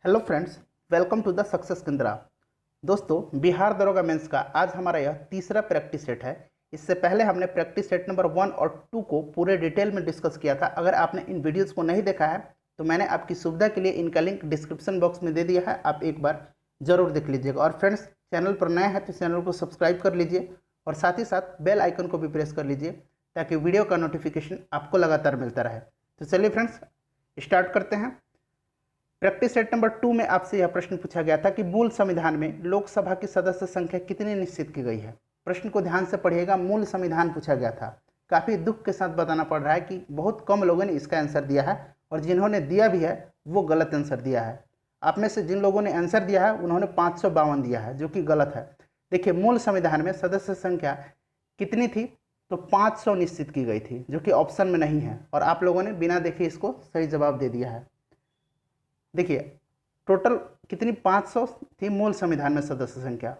Hello friends, welcome to the success Kendra. दोस्तों, बिहार दरोगा mains का आज हमारा यह तीसरा प्रैक्टिस सेट है। इससे पहले हमने प्रैक्टिस सेट नंबर 1 और 2 को पूरे डिटेल में डिस्कस किया था। अगर आपने इन वीडियोस को नहीं देखा है तो मैंने आपकी सुविधा के लिए इनका लिंक डिस्क्रिप्शन बॉक्स में दे दिया है, आप एक बार जरूर देख लीजिएगा। और फ्रेंड्स, चैनल पर नए हैं तो चैनल को सब्सक्राइब कर लीजिए और साथ ही साथ बेल आइकन को भी प्रेस कर लीजिए ताकि वीडियो का नोटिफिकेशन आपको लगातार मिलता रहे। तो चलिए फ्रेंड्स, स्टार्ट करते हैं। प्रैक्टिस सेट नंबर 2 में आपसे यह प्रश्न पूछा गया था कि मूल संविधान में लोकसभा की सदस्य संख्या कितनी निश्चित की गई है। प्रश्न को ध्यान से पढ़िएगा, मूल संविधान पूछा गया था। काफ़ी दुख के साथ बताना पड़ रहा है कि बहुत कम लोगों ने इसका आंसर दिया है और जिन्होंने दिया भी है वो गलत आंसर दिया है। आप में से जिन लोगों ने आंसर दिया है उन्होंने 552 दिया है, जो कि गलत है। देखिए, मूल संविधान में सदस्य संख्या कितनी थी, तो 500 निश्चित की गई थी, जो कि ऑप्शन में नहीं है। और आप लोगों ने बिना देखे इसको सही जवाब दे दिया है। देखिए, टोटल कितनी 500 थी मूल संविधान में सदस्य संख्या।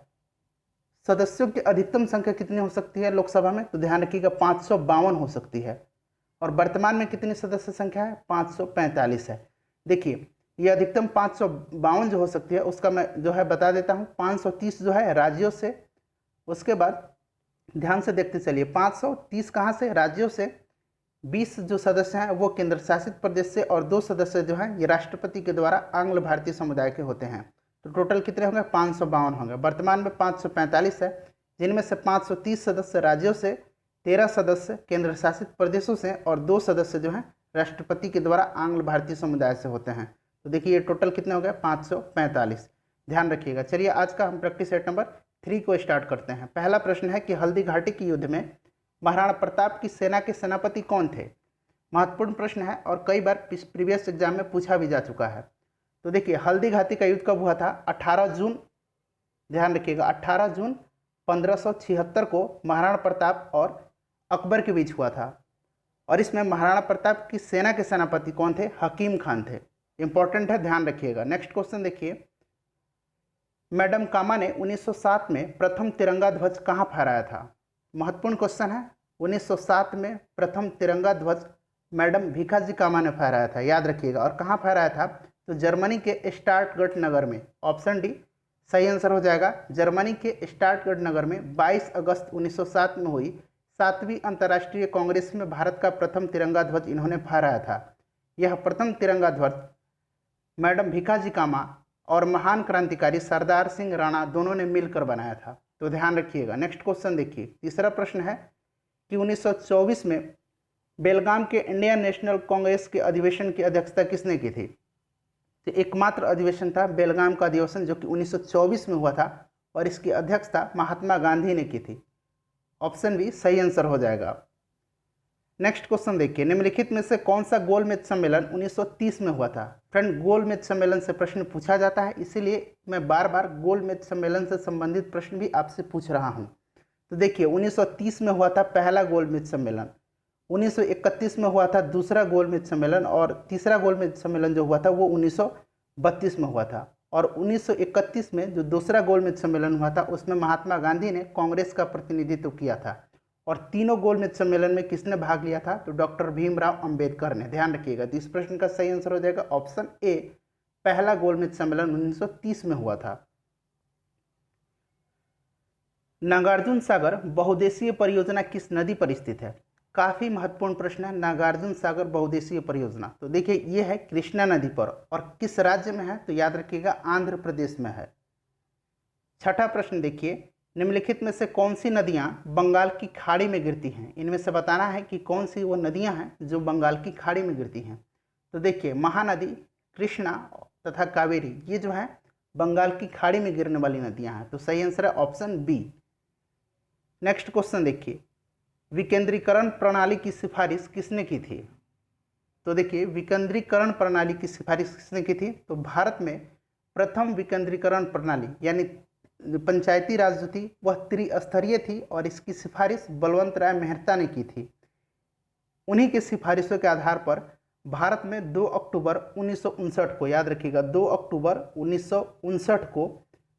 सदस्यों की अधिकतम संख्या कितनी हो सकती है लोकसभा में, तो ध्यान रखिएगा 552 हो सकती है। और वर्तमान में कितनी सदस्य संख्या है, 545 है। देखिए, ये अधिकतम 552 जो हो सकती है उसका मैं जो है बता देता हूँ। 530 जो है राज्यों से, उसके बाद ध्यान से देखते चलिए, 530 कहाँ से, राज्यों से। 20 जो सदस्य हैं वो केंद्र शासित प्रदेश से, और 2 सदस्य जो हैं ये राष्ट्रपति के द्वारा आंग्ल भारतीय समुदाय के होते हैं। तो टोटल कितने होंगे, 552 होंगे। वर्तमान में 545 है, जिनमें से 530 सदस्य राज्यों से, 13 सदस्य केंद्र शासित प्रदेशों से और 2 सदस्य जो हैं राष्ट्रपति के द्वारा आंग्ल भारतीय समुदाय से होते हैं। तो देखिए, ये टोटल कितने हो गए, 545। ध्यान रखिएगा। चलिए, आज का हम प्रैक्टिस सेट नंबर 3 को स्टार्ट करते हैं। पहला प्रश्न है कि हल्दी घाटी के युद्ध में महाराणा प्रताप की सेना के सेनापति कौन थे। महत्वपूर्ण प्रश्न है और कई बार प्रीवियस एग्जाम में पूछा भी जा चुका है। तो देखिए, हल्दी घाटी का युद्ध कब हुआ था, 18 जून, ध्यान रखिएगा 18 जून 1576 को महाराणा प्रताप और अकबर के बीच हुआ था। और इसमें महाराणा प्रताप की सेना के सेनापति कौन थे, हकीम खान थे। इंपॉर्टेंट है, ध्यान रखिएगा। नेक्स्ट क्वेश्चन देखिए, मैडम कामा ने 1907 में प्रथम तिरंगा ध्वज कहाँ फहराया था। महत्वपूर्ण क्वेश्चन है। 1907 में प्रथम तिरंगा ध्वज मैडम भीखाजी कामा ने फहराया था, याद रखिएगा। और कहाँ फहराया था, तो जर्मनी के स्टार्टगर्ट नगर में। ऑप्शन डी सही आंसर हो जाएगा। जर्मनी के स्टार्टगर्ट नगर में 22 अगस्त 1907 में हुई 7वीं अंतर्राष्ट्रीय कांग्रेस में भारत का प्रथम तिरंगा ध्वज इन्होंने फहराया था। यह प्रथम तिरंगा ध्वज मैडम भीखाजी कामा और महान क्रांतिकारी सरदार सिंह राणा दोनों ने मिलकर बनाया था। तो ध्यान रखिएगा। नेक्स्ट क्वेश्चन देखिए, तीसरा प्रश्न है कि 1924 में बेलगाम के इंडियन नेशनल कांग्रेस के अधिवेशन की अध्यक्षता किसने की थी। तो एकमात्र अधिवेशन था बेलगाम का अधिवेशन, जो कि 1924 में हुआ था और इसकी अध्यक्षता महात्मा गांधी ने की थी। ऑप्शन बी सही आंसर हो जाएगा। नेक्स्ट क्वेश्चन देखिए, निम्नलिखित में से कौन सा गोलमेज सम्मेलन 1930 में हुआ था। फ्रेंड, गोलमेज सम्मेलन से प्रश्न पूछा जाता है, इसीलिए मैं बार बार गोलमेज सम्मेलन से संबंधित प्रश्न भी आपसे पूछ रहा हूं। तो देखिए, 1930 में हुआ था पहला गोलमेज सम्मेलन, 1931 में हुआ था दूसरा गोलमेज सम्मेलन, और तीसरा गोलमेज सम्मेलन जो हुआ था वो 1932 में हुआ था। और 1931 में जो दूसरा गोलमेज सम्मेलन हुआ था उसमें महात्मा गांधी ने कांग्रेस का प्रतिनिधित्व किया था। और तीनों गोलमेज सम्मेलन में किसने भाग लिया था, तो डॉक्टर भीमराव अंबेडकर ने। ध्यान रखिएगा। तो इस प्रश्न का सही आंसर हो जाएगा ऑप्शन ए, पहला गोलमेज सम्मेलन 1930 में हुआ था। नागार्जुन सागर बहुउद्देशीय परियोजना किस नदी पर स्थित है। काफी महत्वपूर्ण प्रश्न है, नागार्जुन सागर बहुउद्देशीय परियोजना। तो देखिए, ये है कृष्णा नदी पर, और किस राज्य में है, तो याद रखिएगा आंध्र प्रदेश में है। छठा प्रश्न देखिए, निम्नलिखित में से कौन सी नदियां बंगाल की खाड़ी में गिरती हैं। इनमें से बताना है कि कौन सी वो नदियां हैं जो बंगाल की खाड़ी में गिरती हैं। तो देखिए, महानदी, कृष्णा तथा कावेरी, ये जो है बंगाल की खाड़ी में गिरने वाली नदियां हैं। तो सही आंसर है ऑप्शन बी। नेक्स्ट क्वेश्चन देखिए, विकेंद्रीकरण प्रणाली की सिफारिश किसने की थी। तो देखिए, विकेंद्रीकरण प्रणाली की सिफारिश किसने की थी, तो भारत में प्रथम विकेंद्रीकरण प्रणाली यानी पंचायती राज जो थी वह त्रिस्तरीय थी, और इसकी सिफारिश बलवंत राय मेहता ने की थी। उन्हीं की सिफारिशों के आधार पर भारत में 2 अक्टूबर 1959 को, याद रखिएगा 2 अक्टूबर 1959 को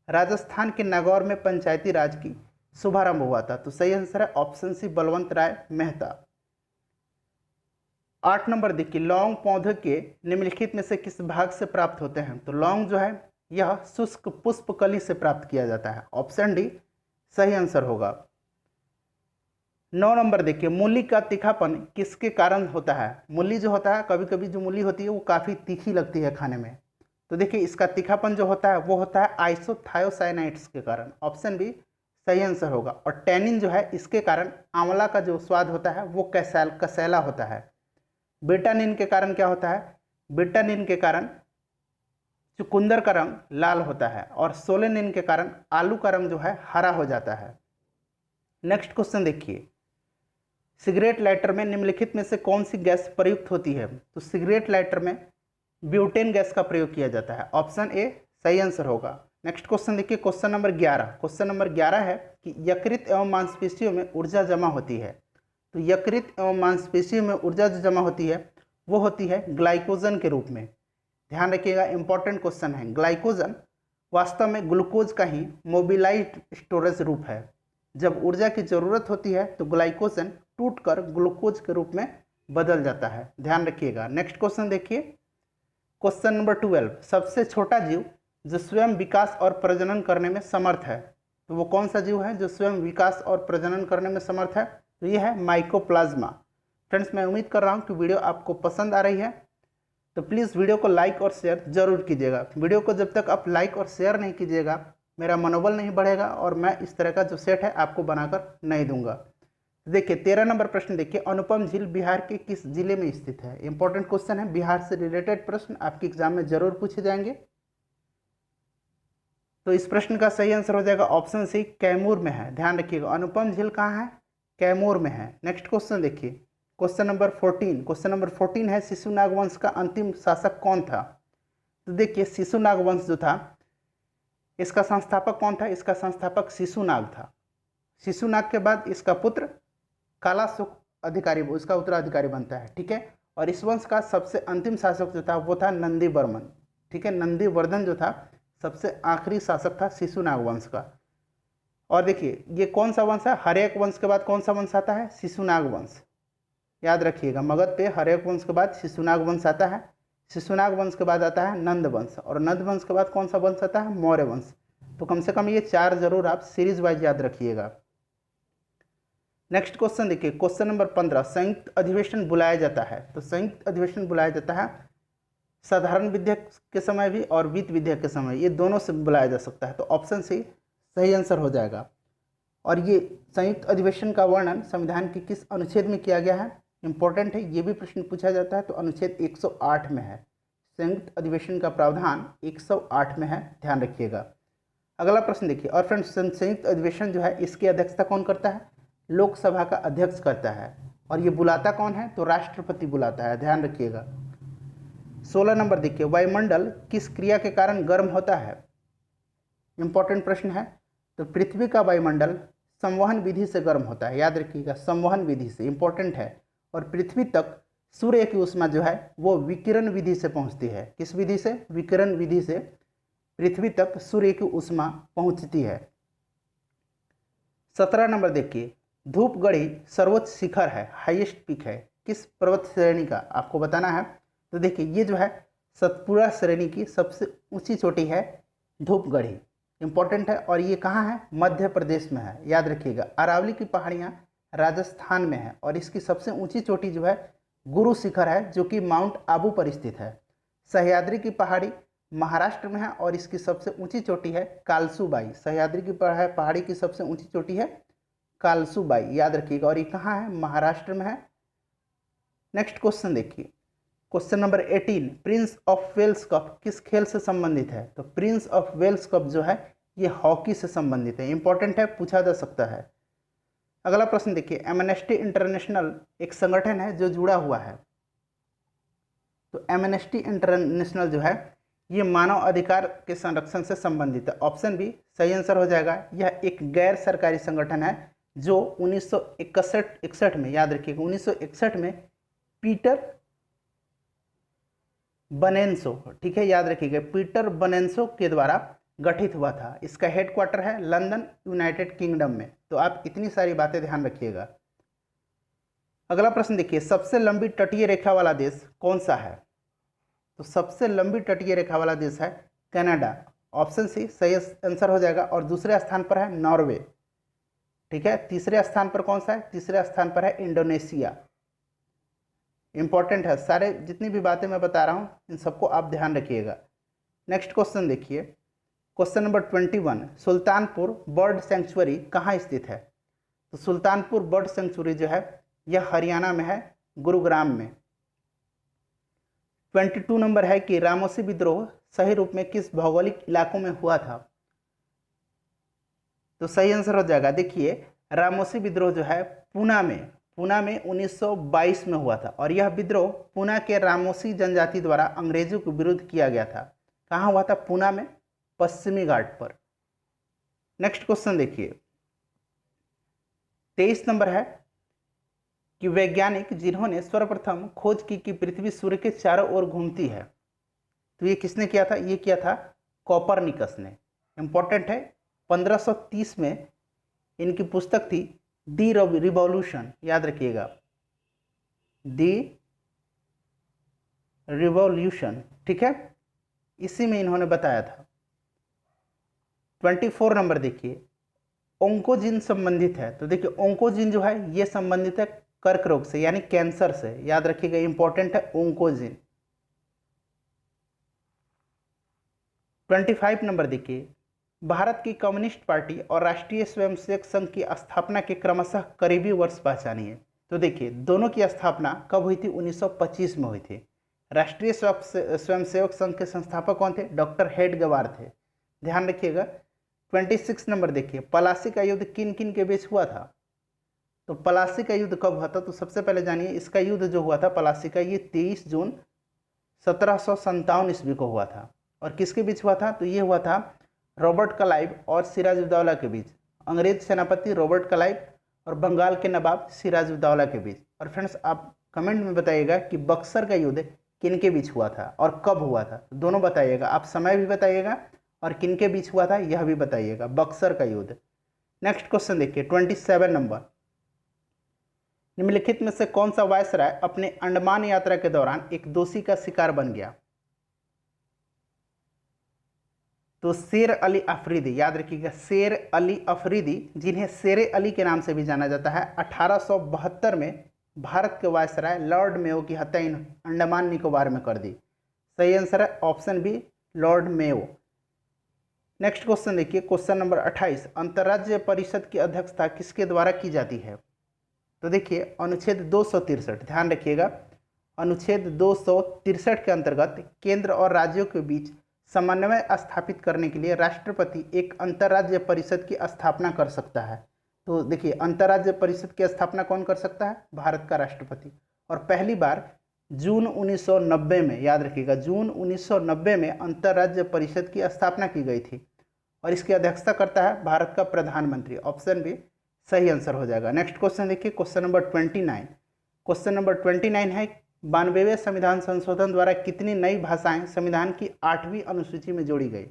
राजस्थान के नागौर में पंचायती राज की शुभारंभ हुआ था। तो सही आंसर है ऑप्शन सी, बलवंत राय मेहता। 8 नंबर देखिए, लौंग पौधे के निम्नलिखित में से किस भाग से प्राप्त होते हैं? तो लौंग जो है यह शुष्क पुष्पकली से प्राप्त किया जाता है। ऑप्शन डी सही आंसर होगा। 9 नंबर देखिए, मूली का तीखापन किसके कारण होता है? मूली जो होता है, कभी कभी जो मूली होती है वो काफ़ी तीखी लगती है खाने में। तो देखिए इसका तीखापन जो होता है वो होता है आइसोथायोसाइनाइड्स के कारण। ऑप्शन बी सही आंसर होगा। और टैनिन जो है इसके कारण आंवला का जो स्वाद होता है वो कसैला होता है। बेटानिन के कारण क्या होता है? बेटानिन के कारण चुकंदर का रंग लाल होता है और सोलेनिन के कारण आलू का रंग जो है हरा हो जाता है। नेक्स्ट क्वेश्चन देखिए, सिगरेट लाइटर में निम्नलिखित में से कौन सी गैस प्रयुक्त होती है? तो सिगरेट लाइटर में ब्यूटेन गैस का प्रयोग किया जाता है। ऑप्शन ए सही आंसर होगा। नेक्स्ट क्वेश्चन देखिए, क्वेश्चन नंबर 11। क्वेश्चन नंबर 11 है कि यकृत एवं मांसपेशियों में ऊर्जा जमा होती है। तो यकृत एवं मांसपेशियों में ऊर्जा जो जमा होती है वो होती है ग्लाइकोजन के रूप में। ध्यान रखिएगा, इंपॉर्टेंट क्वेश्चन है। ग्लाइकोजन वास्तव में ग्लूकोज का ही मोबिलाइज्ड स्टोरेज रूप है। जब ऊर्जा की जरूरत होती है तो ग्लाइकोजन टूटकर ग्लूकोज के रूप में बदल जाता है। ध्यान रखिएगा। नेक्स्ट क्वेश्चन देखिए, क्वेश्चन नंबर 12। सबसे छोटा जीव जो स्वयं विकास और प्रजनन करने में समर्थ है, तो वो कौन सा जीव है जो स्वयं विकास और प्रजनन करने में समर्थ है? तो ये है माइकोप्लाज्मा। फ्रेंड्स, मैं उम्मीद कर रहा हूँ कि वीडियो आपको पसंद आ रही है, तो प्लीज़ वीडियो को लाइक और शेयर जरूर कीजिएगा। वीडियो को जब तक आप लाइक और शेयर नहीं कीजिएगा मेरा मनोबल नहीं बढ़ेगा और मैं इस तरह का जो सेट है आपको बनाकर नहीं दूंगा। देखिए 13 नंबर प्रश्न देखिए, अनुपम झील बिहार के किस जिले में स्थित है? इंपॉर्टेंट क्वेश्चन है, बिहार से रिलेटेड प्रश्न आपके एग्जाम में जरूर पूछे जाएंगे। तो इस प्रश्न का सही आंसर हो जाएगा ऑप्शन सी, कैमूर में है। ध्यान रखिएगा, अनुपम झील कहाँ है? कैमूर में है। नेक्स्ट क्वेश्चन देखिए, क्वेश्चन नंबर 14। क्वेश्चन नंबर 14 है, शिशुनाग वंश का अंतिम शासक कौन था? तो देखिए शिशुनाग वंश जो था इसका संस्थापक कौन था? इसका संस्थापक शिशुनाग था। शिशुनाग के बाद इसका पुत्र कालाशुक अधिकारी, इसका उत्तराधिकारी बनता है। ठीक है, और इस वंश का सबसे अंतिम शासक जो था वो था नंदीवर्मन। ठीक है, नंदीवर्धन जो था सबसे आखिरी शासक था शिशुनाग वंश का। और देखिए ये कौन सा वंश है? हर्यक वंश के बाद कौन सा वंश आता है? शिशुनाग वंश। याद रखिएगा, मगध पे हर्यक वंश के बाद शिशुनाग वंश आता है। शिशुनाग वंश के बाद आता है नंद वंश, और नंद वंश के बाद कौन सा वंश आता है? मौर्य वंश। तो कम से कम ये 4 जरूर आप सीरीज वाइज याद रखिएगा। नेक्स्ट क्वेश्चन देखिए, क्वेश्चन नंबर 15। संयुक्त अधिवेशन बुलाया जाता है। तो संयुक्त अधिवेशन बुलाया जाता है साधारण विधेयक के समय भी और वित्त विधेयक के समय, ये दोनों से बुलाया जा सकता है। तो ऑप्शन सी सही आंसर हो जाएगा। और ये संयुक्त अधिवेशन का वर्णन संविधान के किस अनुच्छेद में किया गया है? इंपॉर्टेंट है, ये भी प्रश्न पूछा जाता है। तो अनुच्छेद 108 में है। संयुक्त अधिवेशन का प्रावधान 108 में है, ध्यान रखिएगा। अगला प्रश्न देखिए, और फ्रेंड्स संयुक्त अधिवेशन जो है इसकी अध्यक्षता कौन करता है? लोकसभा का अध्यक्ष करता है। और ये बुलाता कौन है? तो राष्ट्रपति बुलाता है, ध्यान रखिएगा। 16 नंबर देखिए, वायुमंडल किस क्रिया के कारण गर्म होता है? इंपॉर्टेंट प्रश्न है। तो पृथ्वी का वायुमंडल संवहन विधि से गर्म होता है। याद रखिएगा, संवहन विधि से, इंपॉर्टेंट है। और पृथ्वी तक सूर्य की ऊष्मा जो है वो विकिरण विधि से पहुंचती है। किस विधि से? विकिरण विधि से पृथ्वी तक सूर्य की ऊष्मा पहुंचती है। 17 नंबर देखिए, धूपगढ़ी सर्वोच्च शिखर है, हाईएस्ट पीक है, किस पर्वत श्रेणी का? आपको बताना है। तो देखिए ये जो है सतपुड़ा श्रेणी की सबसे ऊंची चोटी है धूपगढ़ी। इंपॉर्टेंट है, और ये कहाँ है? मध्य प्रदेश में है। याद रखिएगा, अरावली की पहाड़ियाँ राजस्थान में है, और इसकी सबसे ऊंची चोटी जो है गुरु शिखर है जो कि माउंट आबू पर स्थित है। सह्याद्री की पहाड़ी महाराष्ट्र में है, और इसकी सबसे ऊंची चोटी है कालसूबाई। सह्याद्री की पहाड़ी की सबसे ऊंची चोटी है कालसूबाई, याद रखिएगा। और ये कहाँ है? महाराष्ट्र में है। नेक्स्ट क्वेश्चन देखिए, question number 18। Prince of Wales cup किस खेल से संबंधित है? तो प्रिंस ऑफ वेल्स कप जो है ये हॉकी से संबंधित है। इंपॉर्टेंट है, पूछा जा सकता है। अगला प्रश्न देखिए, एमनेस्टी इंटरनेशनल एक संगठन है जो जुड़ा हुआ है। तो एमनेस्टी इंटरनेशनल जो है ये मानव अधिकार के संरक्षण से संबंधित है। ऑप्शन बी सही आंसर हो जाएगा। यह एक गैर सरकारी संगठन है जो 1961 में, याद रखिएगा 1961 में पीटर बनेंसो, ठीक है, याद रखिएगा, पीटर बनेंसो के द्वारा गठित हुआ था। इसका हेडक्वार्टर है लंदन, यूनाइटेड किंगडम में। तो आप इतनी सारी बातें ध्यान रखिएगा। अगला प्रश्न देखिए, सबसे लंबी तटीय रेखा वाला देश कौन सा है? तो सबसे लंबी तटीय रेखा वाला देश है कनाडा। ऑप्शन सी सही आंसर हो जाएगा। और दूसरे स्थान पर है नॉर्वे। ठीक है, तीसरे स्थान पर कौन सा है? तीसरे स्थान पर है इंडोनेशिया। इंपॉर्टेंट है, सारे जितनी भी बातें मैं बता रहा हूं इन सबको आप ध्यान रखिएगा। नेक्स्ट क्वेश्चन देखिए, question number 21, Sultanpur bird sanctuary कहाँ स्थित है? तो सुल्तानपुर बर्ड सेंचुरी जो है यह हरियाणा में है, गुरुग्राम में। 22 नंबर है कि रामोसी विद्रोह सही रूप में किस भौगोलिक इलाकों में हुआ था? तो सही आंसर हो जाएगा, देखिए रामोसी विद्रोह जो है पूना में 1922 में हुआ था। और यह विद्रोह पूना के रामोसी जनजाति द्वारा अंग्रेजों के विरुद्ध किया गया था। कहाँ हुआ था? पूना में, पश्चिमी घाट पर। नेक्स्ट क्वेश्चन देखिए, 23 नंबर है कि वैज्ञानिक जिन्होंने सर्वप्रथम खोज की कि पृथ्वी सूर्य के चारों ओर घूमती है, तो ये किसने किया था? ये किया था कोपरनिकस ने। इंपॉर्टेंट है, 1530 में इनकी पुस्तक थी दी रिवॉल्यूशन, याद रखिएगा, दी रिवॉल्यूशन। ठीक है, इसी में इन्होंने बताया था। 24 नंबर देखिए, ओंकोजिन संबंधित है। तो देखिए ओंकोजिन जो है ये संबंधित है कर्क रोग से, यानी कैंसर से, याद रखिएगा, इंपॉर्टेंट है ओंकोजिन। 25 नंबर देखिए, भारत की कम्युनिस्ट पार्टी और राष्ट्रीय स्वयंसेवक संघ की स्थापना के क्रमशः करीबी वर्ष पहचानिए। तो देखिए दोनों की स्थापना कब हुई थी? 1925 में हुई थी। राष्ट्रीय स्वयंसेवक संघ के संस्थापक कौन थे? डॉक्टर हेडगेवार थे, ध्यान रखिएगा। 26 नंबर देखिए, पलासी का युद्ध किन किन के बीच हुआ था? तो पलासी का युद्ध कब हुआ था? तो सबसे पहले जानिए, इसका युद्ध जो हुआ था पलासी का, ये 23 जून 1757 ईस्वी को हुआ था। और किसके बीच हुआ था? तो ये हुआ था रॉबर्ट क्लाइव और सिराजुद्दौला के बीच। अंग्रेज सेनापति रॉबर्ट क्लाइव और बंगाल के नवाब सिराजुद्दौला के बीच। और फ्रेंड्स आप कमेंट में बताइएगा कि बक्सर का युद्ध किन के बीच हुआ था और कब हुआ था, दोनों बताइएगा। आप समय भी बताइएगा और किन के बीच हुआ था यह भी बताइएगा, बक्सर का युद्ध। नेक्स्ट क्वेश्चन देखिए, 27 नंबर, निम्नलिखित में से कौन सा वायसराय अपने अंडमान यात्रा के दौरान एक दोषी का शिकार बन गया? तो शेर अली अफरीदी, याद रखिएगा, शेर अली अफरीदी, जिन्हें शेर अली के नाम से भी जाना जाता है। 1872 में भारत के वायसराय लॉर्ड मेयो की हत्या इन अंडमान निकोबार में कर दी। सही आंसर है option B, lord Mayo. Next question देखिए, क्वेश्चन नंबर 28, अंतर्राज्यीय परिषद की अध्यक्षता किसके द्वारा की जाती है? तो देखिए अनुच्छेद 263, ध्यान रखिएगा, अनुच्छेद 263 के अंतर्गत केंद्र और राज्यों के बीच समन्वय स्थापित करने के लिए राष्ट्रपति एक अंतर्राज्यीय परिषद की स्थापना कर सकता है। तो देखिए अंतर्राज्यीय परिषद की स्थापना कौन कर सकता है? भारत का राष्ट्रपति। और पहली बार जून 1990 में, याद रखिएगा, जून 1990 में अंतर्राज्यीय परिषद की स्थापना की गई थी। और इसकी अध्यक्षता करता है भारत का प्रधानमंत्री। ऑप्शन बी सही आंसर हो जाएगा। नेक्स्ट क्वेश्चन देखिए, क्वेश्चन नंबर 29। क्वेश्चन नंबर 29 है, 92वें संविधान संशोधन द्वारा कितनी नई भाषाएं संविधान की 8वीं अनुसूची में जोड़ी गई?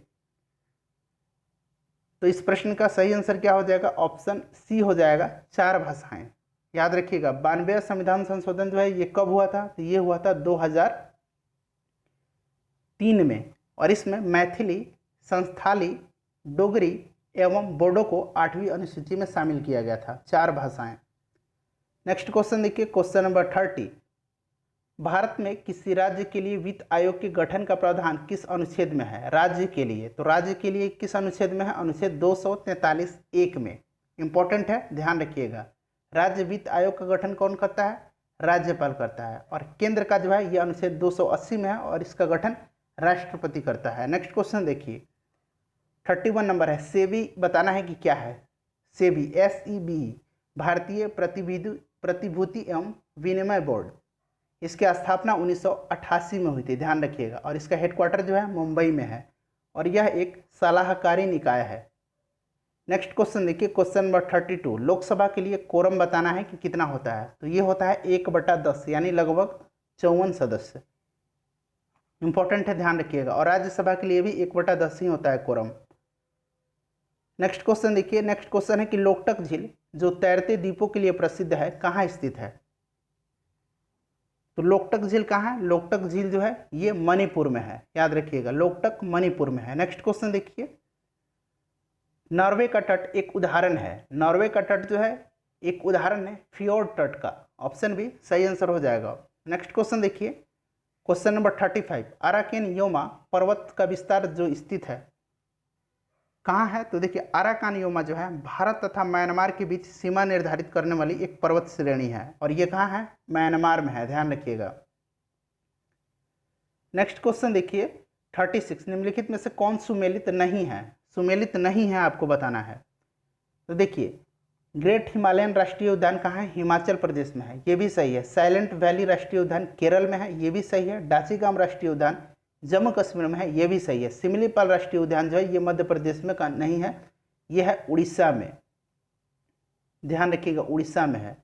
तो इस प्रश्न का सही आंसर क्या हो जाएगा? ऑप्शन सी हो जाएगा, 4 भाषाएं। याद रखिएगा 92वें संविधान संशोधन जो है ये कब हुआ था? तो ये हुआ था 2003 में। और इसमें मैथिली, संस्थाली, डोगरी एवं बोडो को 8वीं अनुसूची में शामिल किया गया था, 4 भाषाएं। नेक्स्ट क्वेश्चन देखिए, क्वेश्चन नंबर 30, भारत में किसी राज्य के लिए वित्त आयोग के गठन का प्रावधान किस अनुच्छेद में है? राज्य के लिए, तो राज्य के लिए किस अनुच्छेद में है? अनुच्छेद 243(1) में। इंपॉर्टेंट है, ध्यान रखिएगा। राज्य वित्त आयोग का गठन कौन करता है? राज्यपाल करता है। और केंद्र का जो है ये अनुच्छेद 280 में है और इसका गठन राष्ट्रपति करता है। नेक्स्ट क्वेश्चन देखिए, 31 नंबर है, सेबी बताना है कि क्या है? सेबी, SEB, भारतीय प्रतिभूति एवं विनिमय बोर्ड। इसकी स्थापना 1988 में हुई थी, ध्यान रखिएगा। और इसका हेडक्वार्टर जो है मुंबई में है और यह एक सलाहकारी निकाय है। नेक्स्ट क्वेश्चन देखिए, क्वेश्चन नंबर 32, लोकसभा के लिए कोरम बताना है कि कितना होता है? तो ये होता है 1/10, यानी लगभग 54 सदस्य। इंपॉर्टेंट है, ध्यान रखिएगा। और राज्यसभा के लिए भी 1/10 ही होता है कोरम। नेक्स्ट क्वेश्चन देखिए, नेक्स्ट क्वेश्चन है कि लोकटक झील जो तैरते द्वीपों के लिए प्रसिद्ध है कहाँ स्थित है? तो लोकटक झील कहाँ है? लोकटक झील जो है ये मणिपुर में है, याद रखिएगा, लोकटक मणिपुर में है। नेक्स्ट क्वेश्चन देखिए, नॉर्वे का तट एक उदाहरण है। नॉर्वे का तट जो है एक उदाहरण है फियोर्ड तट का। ऑप्शन बी सही आंसर हो जाएगा। नेक्स्ट क्वेश्चन देखिए, क्वेश्चन नंबर 35, अराकेन योमा पर्वत का विस्तार जो स्थित है कहाँ है? तो देखिए अराकान योमा जो है भारत तथा म्यांमार के बीच सीमा निर्धारित करने वाली एक पर्वत श्रेणी है और ये कहाँ है? म्यांमार में है, ध्यान रखिएगा। नेक्स्ट क्वेश्चन देखिए 36, निम्नलिखित में से कौन सुमेलित नहीं है? सुमेलित नहीं है आपको बताना है। तो देखिए ग्रेट हिमालयन राष्ट्रीय उद्यान कहाँ है? हिमाचल प्रदेश में है, ये भी सही है। साइलेंट वैली राष्ट्रीय उद्यान केरल में है, ये भी सही है। डाचीगाम राष्ट्रीय उद्यान जम्मू कश्मीर में है, ये भी सही है। सिमलीपाल राष्ट्रीय उद्यान जो है ये मध्य प्रदेश में नहीं है, ये है उड़ीसा में, ध्यान रखिएगा, उड़ीसा में है।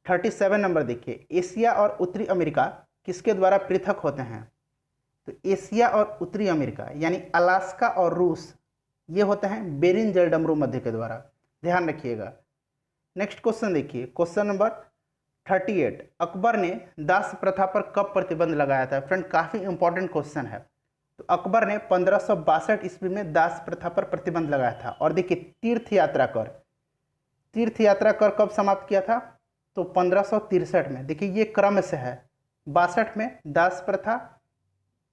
37 नंबर देखिए, एशिया और उत्तरी अमेरिका किसके द्वारा पृथक होते हैं? तो एशिया और उत्तरी अमेरिका यानी अलास्का और रूस ये होते हैं बेरिंग जलडमरू मध्य के द्वारा, ध्यान रखिएगा। नेक्स्ट क्वेश्चन देखिए, क्वेश्चन नंबर 38, अकबर ने दास प्रथा पर कब प्रतिबंध लगाया था? फ्रेंड काफ़ी इंपॉर्टेंट क्वेश्चन है। तो अकबर ने 1562 ईस्वी में दास प्रथा पर प्रतिबंध लगाया था। और देखिए तीर्थ यात्रा कर कब समाप्त किया था? तो 1563 में। देखिए ये क्रम से है, 62 में दास प्रथा,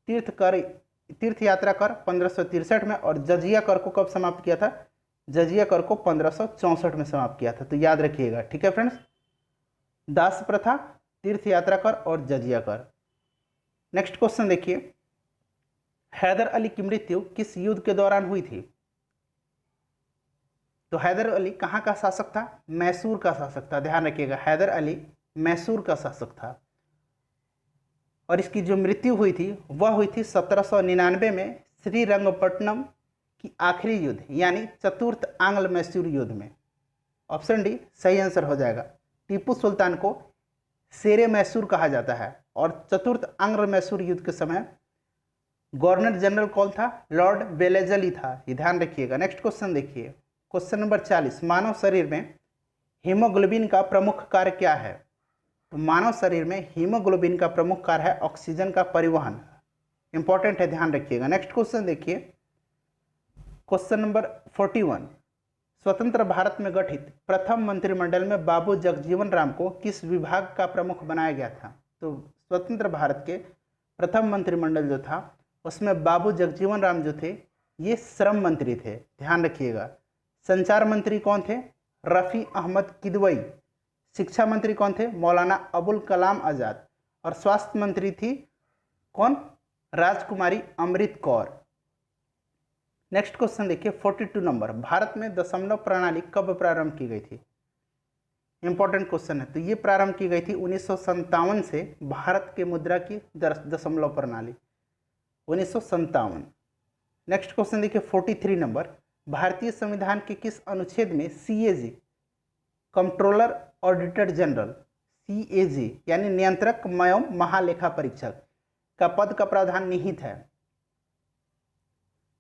तीर्थ यात्रा कर 1563 में, और जजिया कर को कब समाप्त किया था? जजिया कर को 1564 में समाप्त किया था। तो याद रखिएगा, ठीक है फ्रेंड्स, दास प्रथा, तीर्थ यात्रा कर और जजिया कर। नेक्स्ट क्वेश्चन देखिए, हैदर अली की मृत्यु किस युद्ध के दौरान हुई थी? तो हैदर अली कहाँ का शासक था? मैसूर का शासक था, ध्यान रखिएगा, हैदर अली मैसूर का शासक था। और इसकी जो मृत्यु हुई थी वह हुई थी 1799 में श्रीरंगपट्टनम की आखिरी युद्ध यानी चतुर्थ आंग्ल मैसूर युद्ध में। ऑप्शन डी सही आंसर हो जाएगा। टीपू सुल्तान को शेरे मैसूर कहा जाता है और चतुर्थ आंग्ल मैसूर युद्ध के समय गवर्नर जनरल कौन था? लॉर्ड वेलेजली था, ये ध्यान रखिएगा। नेक्स्ट क्वेश्चन देखिए, क्वेश्चन नंबर 40, मानव शरीर में हीमोग्लोबिन का प्रमुख कार्य क्या है? तो मानव शरीर में हीमोग्लोबिन का प्रमुख कार्य है ऑक्सीजन का परिवहन, इंपॉर्टेंट है, ध्यान रखिएगा। नेक्स्ट क्वेश्चन देखिए, क्वेश्चन नंबर 41, स्वतंत्र भारत में गठित प्रथम मंत्रिमंडल में बाबू जगजीवन राम को किस विभाग का प्रमुख बनाया गया था? तो स्वतंत्र भारत के प्रथम मंत्रिमंडल जो था उसमें बाबू जगजीवन राम जो थे ये श्रम मंत्री थे, ध्यान रखिएगा। संचार मंत्री कौन थे? रफ़ी अहमद किदवई। शिक्षा मंत्री कौन थे? मौलाना अबुल कलाम आज़ाद। और स्वास्थ्य मंत्री थी कौन? राजकुमारी अमृत कौर। नेक्स्ट क्वेश्चन देखिए 42 नंबर, भारत में दशमलव प्रणाली कब प्रारंभ की गई थी? इंपॉर्टेंट क्वेश्चन है। तो ये प्रारंभ की गई थी 1957 से, भारत के मुद्रा की दशमलव प्रणाली 1957। नेक्स्ट क्वेश्चन देखिए 43 नंबर, भारतीय संविधान के किस अनुच्छेद में CAG controller auditor general CAG यानी नियंत्रक एवं महालेखा परीक्षक का पद का प्रावधान निहित है?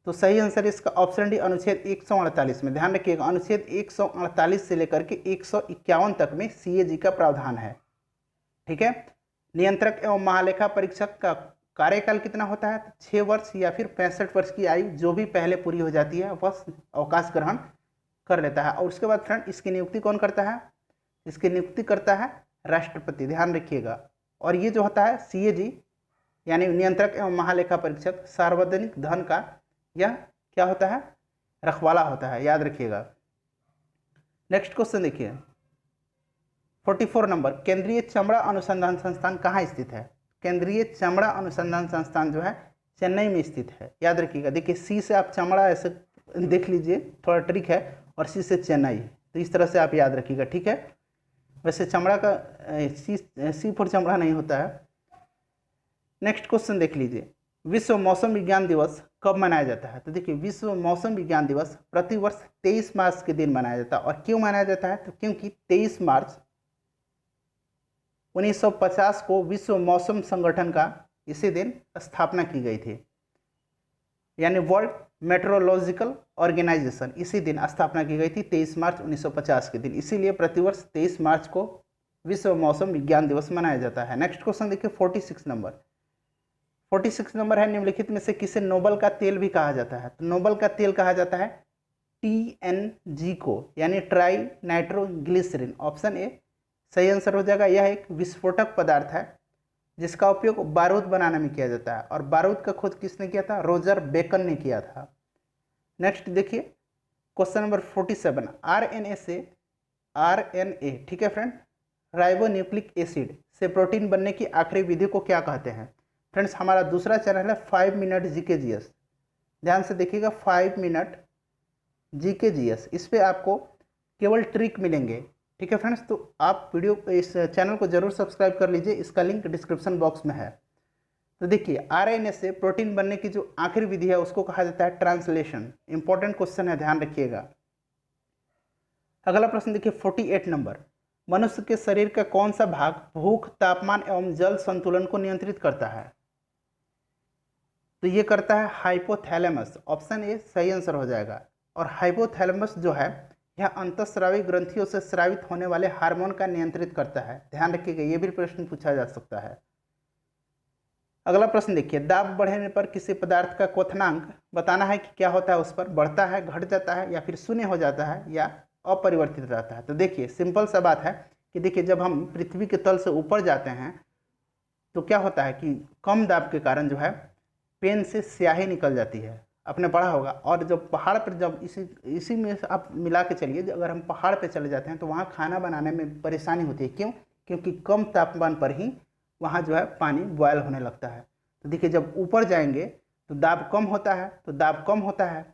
तो सही आंसर इसका ऑप्शन डी अनुच्छेद 148 में, ध्यान रखिएगा, अनुच्छेद 148 से लेकर के 151 तक में CAG का प्रावधान है, ठीक है। नियंत्रक एवं महालेखा परीक्षक का कार्यकाल कितना होता है? 6 वर्ष या फिर 65 वर्ष की आयु जो भी पहले पूरी हो जाती है वह अवकाश ग्रहण कर लेता है। और उसके बाद फ्रेंड इसकी नियुक्ति कौन करता है? इसकी नियुक्ति करता है राष्ट्रपति, ध्यान रखिएगा। और ये जो होता है CAG यानी नियंत्रक एवं महालेखा परीक्षक सार्वजनिक धन का यह क्या होता है? रखवाला होता है, याद रखिएगा। नेक्स्ट क्वेश्चन देखिए 44 नंबर, केंद्रीय चमड़ा अनुसंधान संस्थान कहाँ स्थित है? केंद्रीय चमड़ा अनुसंधान संस्थान जो है चेन्नई में स्थित है, याद रखिएगा। देखिए सी से आप चमड़ा ऐसे देख लीजिए, थोड़ा ट्रिक है, और सी से चेन्नई, तो इस तरह से आप याद रखिएगा, ठीक है। वैसे चमड़ा का सी फॉर चमड़ा नहीं होता है। नेक्स्ट क्वेश्चन देख लीजिए, विश्व मौसम विज्ञान दिवस कब मनाया जाता है? तो देखिए विश्व मौसम विज्ञान दिवस प्रतिवर्ष 23 मार्च के दिन मनाया जाता है। और क्यों मनाया जाता है? तो क्योंकि 23 मार्च 1950 को विश्व मौसम संगठन का इसी दिन स्थापना की गई थी, यानी वर्ल्ड मेट्रोलॉजिकल ऑर्गेनाइजेशन, इसी दिन स्थापना की गई थी 23 मार्च 1950 के दिन। इसीलिए प्रतिवर्ष 23 मार्च को विश्व मौसम विज्ञान दिवस मनाया जाता है। नेक्स्ट क्वेश्चन देखिए 46 नंबर। 46 नंबर है, निम्नलिखित में से किसे नोबल का तेल भी कहा जाता है? तो नोबल का तेल कहा जाता है TNG को, यानी ट्राई नाइट्रोग्लिसरीन। ऑप्शन ए सही आंसर हो जाएगा। यह एक विस्फोटक पदार्थ है जिसका उपयोग बारूद बनाने में किया जाता है, और बारूद का खोज किसने किया था? रॉजर बेकन ने किया था। नेक्स्ट देखिए क्वेश्चन नंबर 47। RNA से RNA, ठीक है फ्रेंड, राइबोन्यूक्लिक एसिड से प्रोटीन बनने की आखिरी विधि को क्या कहते हैं? फ्रेंड्स हमारा दूसरा चैनल है 5 मिनट GKGS, ध्यान से देखिएगा 5 मिनट GKGS, इस पे आपको केवल ट्रिक मिलेंगे, ठीक है फ्रेंड्स। तो आप वीडियो इस चैनल को जरूर सब्सक्राइब कर लीजिए, इसका लिंक डिस्क्रिप्शन बॉक्स में है। तो देखिए RNA से प्रोटीन बनने की जो आखिरी विधि है उसको कहा जाता है ट्रांसलेशन। इंपॉर्टेंट क्वेश्चन है, ध्यान रखिएगा। अगला प्रश्न देखिए 48 नंबर। मनुष्य के शरीर का कौन सा भाग भूख, तापमान एवं जल संतुलन को नियंत्रित करता है? तो ये करता है हाइपोथैलेमस। ऑप्शन ए सही आंसर हो जाएगा। और हाइपोथैलेमस जो है यह अंतःस्रावी ग्रंथियों से स्रावित होने वाले हार्मोन का नियंत्रित करता है। ध्यान रखिएगा, ये भी प्रश्न पूछा जा सकता है। अगला प्रश्न देखिए, दाब बढ़ने पर किसी पदार्थ का क्वथनांक बताना है कि क्या होता है, उस पर बढ़ता है, घट जाता है, या फिर शून्य हो जाता है, या अपरिवर्तित रहता है। तो देखिए सिंपल सा बात है कि देखिए जब हम पृथ्वी के तल से ऊपर जाते हैं तो क्या होता है कि कम दाब के कारण जो है पेन से स्याही निकल जाती है, आपने पढ़ा होगा। और जब पहाड़ पर, जब इसी में आप मिला के चलिए, अगर हम पहाड़ पे चले जाते हैं तो वहाँ खाना बनाने में परेशानी होती है। क्यों? क्योंकि कम तापमान पर ही वहाँ जो है पानी बॉयल होने लगता है। तो देखिए जब ऊपर जाएंगे तो दाब कम होता है, तो दाब कम होता है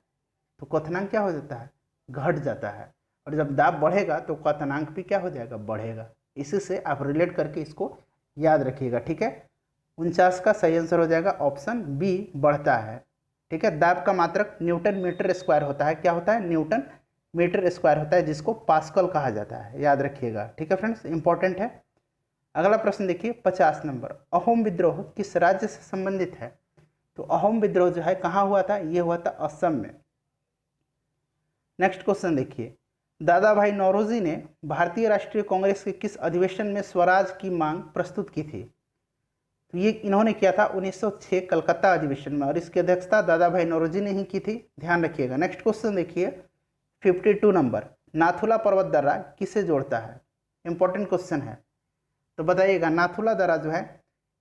तो क्वथनांक क्या हो जाता है? घट जाता है। और जब दाब बढ़ेगा तो क्वथनांक भी क्या हो जाएगा? बढ़ेगा। इसी से आप रिलेट करके इसको याद रखिएगा, ठीक है। 49 का सही आंसर हो जाएगा ऑप्शन बी, बढ़ता है, ठीक है। दाब का मात्रक न्यूटन मीटर स्क्वायर होता है। क्या होता है? न्यूटन मीटर स्क्वायर होता है, जिसको पास्कल कहा जाता है, याद रखिएगा, ठीक है फ्रेंड्स, इंपॉर्टेंट है। अगला प्रश्न देखिए 50 नंबर। अहोम विद्रोह किस राज्य से संबंधित है? तो अहोम विद्रोह जो है कहाँ हुआ था? ये हुआ था असम में। नेक्स्ट क्वेश्चन देखिए, दादा भाई नौरोजी ने भारतीय राष्ट्रीय कांग्रेस के किस अधिवेशन में स्वराज की मांग प्रस्तुत की थी? तो ये इन्होंने किया था 1906 कलकत्ता अधिवेशन में, और इसकी अध्यक्षता दादा भाई नौरोजी ने ही की थी, ध्यान रखिएगा। नेक्स्ट क्वेश्चन देखिए 52 नंबर। नाथुला पर्वत दर्रा किसे जोड़ता है? इंपॉर्टेंट क्वेश्चन है, तो बताइएगा। नाथुला दर्रा जो है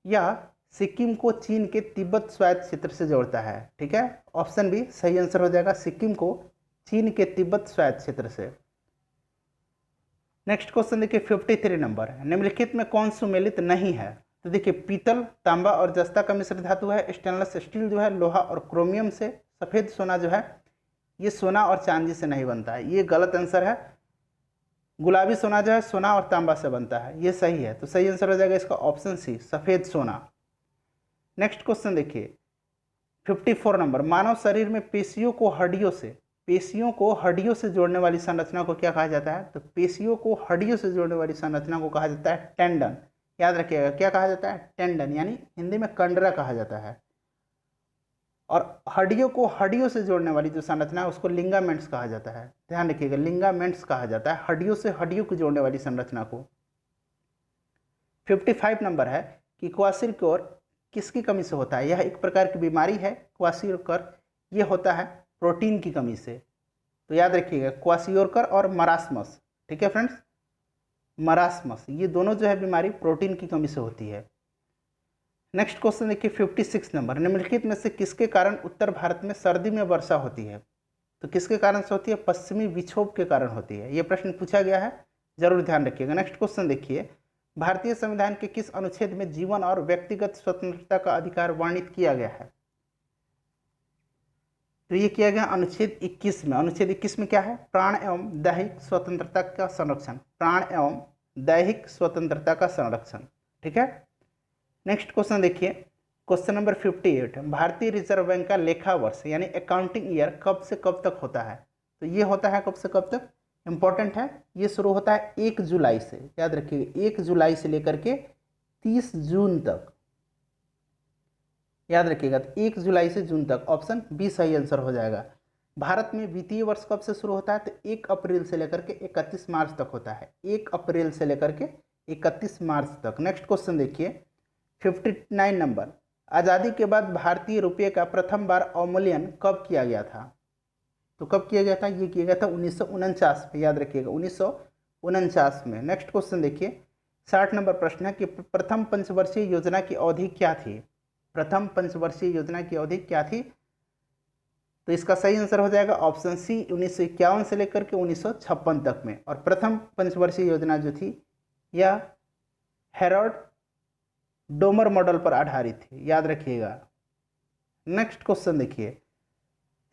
यह सिक्किम को चीन के तिब्बत स्वायत्त क्षेत्र से जोड़ता है, ठीक है। ऑप्शन बी सही आंसर हो जाएगा, सिक्किम को चीन के तिब्बत स्वायत्त क्षेत्र से। नेक्स्ट क्वेश्चन देखिए 53 नंबर। निम्नलिखित में कौन सुमेलित नहीं है? तो देखिए पीतल, तांबा और जस्ता का मिश्र धातु है। स्टेनलेस स्टील जो है लोहा और क्रोमियम से। सफ़ेद सोना जो है ये सोना और चांदी से नहीं बनता है, ये गलत आंसर है। गुलाबी सोना जो है सोना और तांबा से बनता है, ये सही है। तो सही आंसर हो जाएगा इसका ऑप्शन सी, सफ़ेद सोना। नेक्स्ट क्वेश्चन देखिए 54 नंबर। मानव शरीर में पेशियों को हड्डियों से जोड़ने वाली संरचना को क्या कहा जाता है? तो पेशियों को हड्डियों से जोड़ने वाली संरचना को कहा जाता है टेंडन। याद रखिएगा, क्या कहा जाता है? टेंडन, यानी हिंदी में कंडरा कहा जाता है। और हड्डियों को हड्डियों से जोड़ने वाली जो संरचना है उसको लिंगामेंट्स कहा जाता है, ध्यान रखिएगा, लिंगामेंट्स कहा जाता है हड्डियों से हड्डियों को जोड़ने वाली संरचना को। 55 नंबर है कि क्वासिरकोर किसकी कमी से होता है? यह एक प्रकार की बीमारी है क्वासिरकोर, ये होता है प्रोटीन की कमी से। तो याद रखिएगा क्वासियोरकर और मरास्मस, ठीक है फ्रेंड्स, मरास्मस, ये दोनों जो है बीमारी प्रोटीन की कमी से होती है। नेक्स्ट क्वेश्चन देखिए 56 नंबर। निम्नलिखित में से किसके कारण उत्तर भारत में सर्दी में वर्षा होती है? तो किसके कारण से होती है? पश्चिमी विक्षोभ के कारण होती है, ये प्रश्न पूछा गया है, जरूर ध्यान रखिएगा। नेक्स्ट क्वेश्चन देखिए, भारतीय संविधान के किस अनुच्छेद में जीवन और व्यक्तिगत स्वतंत्रता का अधिकार वर्णित किया गया है? तो ये किया गया अनुच्छेद 21 में। अनुच्छेद 21 में क्या है? प्राण एवं दैहिक स्वतंत्रता का संरक्षण, प्राण एवं दैहिक स्वतंत्रता का संरक्षण, ठीक है। नेक्स्ट क्वेश्चन देखिए क्वेश्चन नंबर 58। भारतीय रिजर्व बैंक का लेखा वर्ष यानी अकाउंटिंग ईयर कब से कब तक होता है? तो ये होता है कब से कब तक? इंपॉर्टेंट है, ये शुरू होता है 1 जुलाई से, याद रखिए 1 जुलाई से लेकर के 30 जून तक, याद रखिएगा, तो 1 जुलाई से जून तक, ऑप्शन बी सही आंसर हो जाएगा। भारत में वित्तीय वर्ष कब से शुरू होता है? तो 1 अप्रैल से लेकर के 31 मार्च तक होता है, 1 अप्रैल से लेकर के 31 मार्च तक। नेक्स्ट क्वेश्चन देखिए 59 नंबर, आज़ादी के बाद भारतीय रुपये का प्रथम बार अवमूल्यन कब किया गया था? तो कब किया गया था? ये किया गया था 1949 में, याद रखिएगा 1949 में। नेक्स्ट क्वेश्चन देखिए 60 नंबर प्रश्न है कि प्रथम पंचवर्षीय योजना की अवधि क्या थी? प्रथम पंचवर्षीय योजना की अवधि क्या थी? तो इसका सही आंसर हो जाएगा ऑप्शन सी, 1951 से लेकर के 1956 तक में। और प्रथम पंचवर्षीय योजना जो थी यह हेरोल्ड डोमर मॉडल पर आधारित थी, याद रखिएगा। नेक्स्ट क्वेश्चन देखिए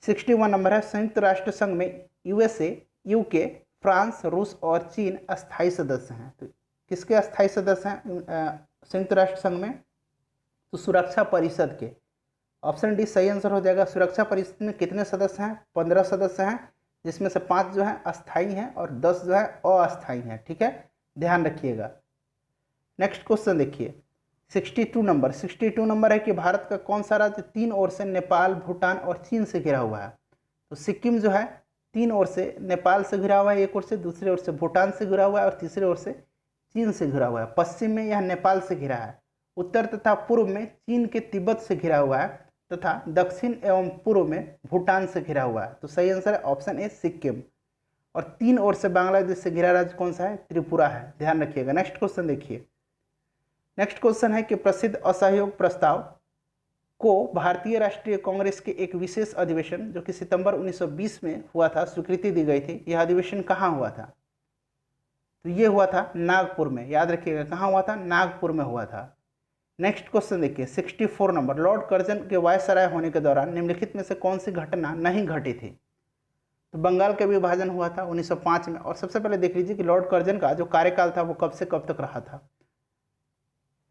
61 नंबर है, संयुक्त राष्ट्र संघ में यूएसए, यूके, फ्रांस, रूस और चीन अस्थायी सदस्य हैं। तो किसके अस्थायी सदस्य हैं संयुक्त राष्ट्र संघ में? तो सुरक्षा परिषद के। ऑप्शन डी सही आंसर हो जाएगा। सुरक्षा परिषद में कितने सदस्य हैं? 15 सदस्य हैं, जिसमें से 5 जो है अस्थायी हैं और 10 जो है अस्थायी हैं। ठीक है, ध्यान रखिएगा। नेक्स्ट क्वेश्चन देखिए 62 नंबर है कि भारत का कौन सा राज्य 3 ओर से नेपाल, भूटान और चीन से घिरा हुआ है? तो सिक्किम जो है 3 ओर से नेपाल से घिरा हुआ है, एक ओर से, दूसरी ओर से भूटान से घिरा हुआ है और तीसरी ओर से चीन से घिरा हुआ है। पश्चिम में यह नेपाल से घिरा है, उत्तर तथा पूर्व में चीन के तिब्बत से घिरा हुआ है तथा दक्षिण एवं पूर्व में भूटान से घिरा हुआ है। तो सही आंसर है ऑप्शन ए सिक्किम। और 3 ओर से बांग्लादेश से घिरा राज्य कौन सा है? त्रिपुरा है, ध्यान रखिएगा। नेक्स्ट क्वेश्चन देखिए, नेक्स्ट क्वेश्चन है कि प्रसिद्ध असहयोग प्रस्ताव को भारतीय राष्ट्रीय कांग्रेस के एक विशेष अधिवेशन जो कि सितंबर 1920 में हुआ था, स्वीकृति दी गई थी। यह अधिवेशन कहाँ हुआ था? तो ये हुआ था नागपुर में, याद रखिएगा। कहाँ हुआ था? नागपुर में हुआ था। नेक्स्ट क्वेश्चन देखिए 64 नंबर, लॉर्ड कर्जन के वायसराय होने के दौरान निम्नलिखित में से कौन सी घटना नहीं घटी थी? तो बंगाल का विभाजन हुआ था 1905 में। और सबसे पहले देख लीजिए कि लॉर्ड कर्जन का जो कार्यकाल था वो कब से कब तक रहा था।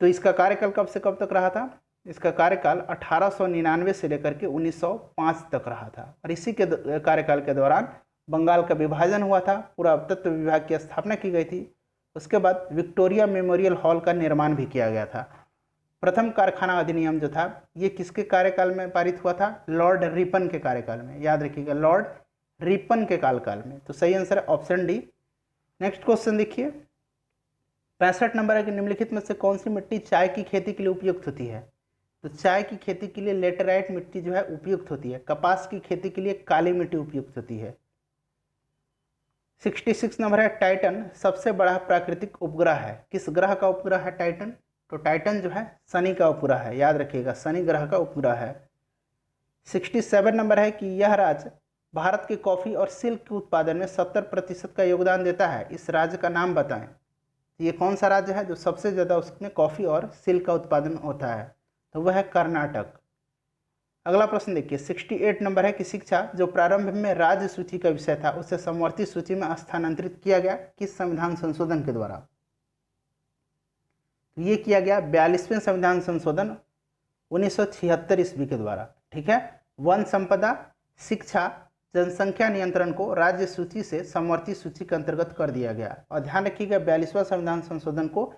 तो इसका कार्यकाल कब से कब तक रहा था? इसका कार्यकाल 1899 से लेकर के 1905 तक रहा था। और इसी के कार्यकाल के दौरान बंगाल का विभाजन हुआ था, पुरातत्व विभाग की स्थापना की गई थी। उसके बाद विक्टोरिया मेमोरियल हॉल का निर्माण भी किया गया था। प्रथम कारखाना अधिनियम जो था ये किसके कार्यकाल में पारित हुआ था? लॉर्ड रिपन के कार्यकाल में, याद रखिएगा, लॉर्ड रिपन के काल में। तो सही आंसर है ऑप्शन डी। नेक्स्ट क्वेश्चन देखिए 65 नंबर है कि निम्नलिखित में से कौन सी मिट्टी चाय की खेती के लिए उपयुक्त होती है? तो चाय की खेती के लिए लेटेराइट मिट्टी जो है उपयुक्त होती है। कपास की खेती के लिए काली मिट्टी उपयुक्त होती है। 66 नंबर है, टाइटन सबसे बड़ा प्राकृतिक उपग्रह है। किस ग्रह का उपग्रह है टाइटन? तो टाइटन जो है शनि का उपग्रह है, याद रखिएगा, शनि ग्रह का उपग्रह है। 67 नंबर है कि यह राज्य भारत के कॉफ़ी और सिल्क के उत्पादन में 70% का योगदान देता है। इस राज्य का नाम बताएं। ये कौन सा राज्य है जो सबसे ज़्यादा उसमें कॉफ़ी और सिल्क का उत्पादन होता है? तो वह है कर्नाटक। अगला प्रश्न देखिए 68 नंबर है कि शिक्षा जो प्रारंभ में राज्य सूची का विषय था उसे समवर्ती सूची में स्थानांतरित किया गया किस संविधान संशोधन के द्वारा? तो ये किया गया 42वें संविधान संशोधन 1976 ईस्वी के द्वारा। ठीक है, वन संपदा, शिक्षा, जनसंख्या नियंत्रण को राज्य सूची से समवर्ती सूची के अंतर्गत कर दिया गया। और ध्यान रखिएगा 42वां संविधान संशोधन को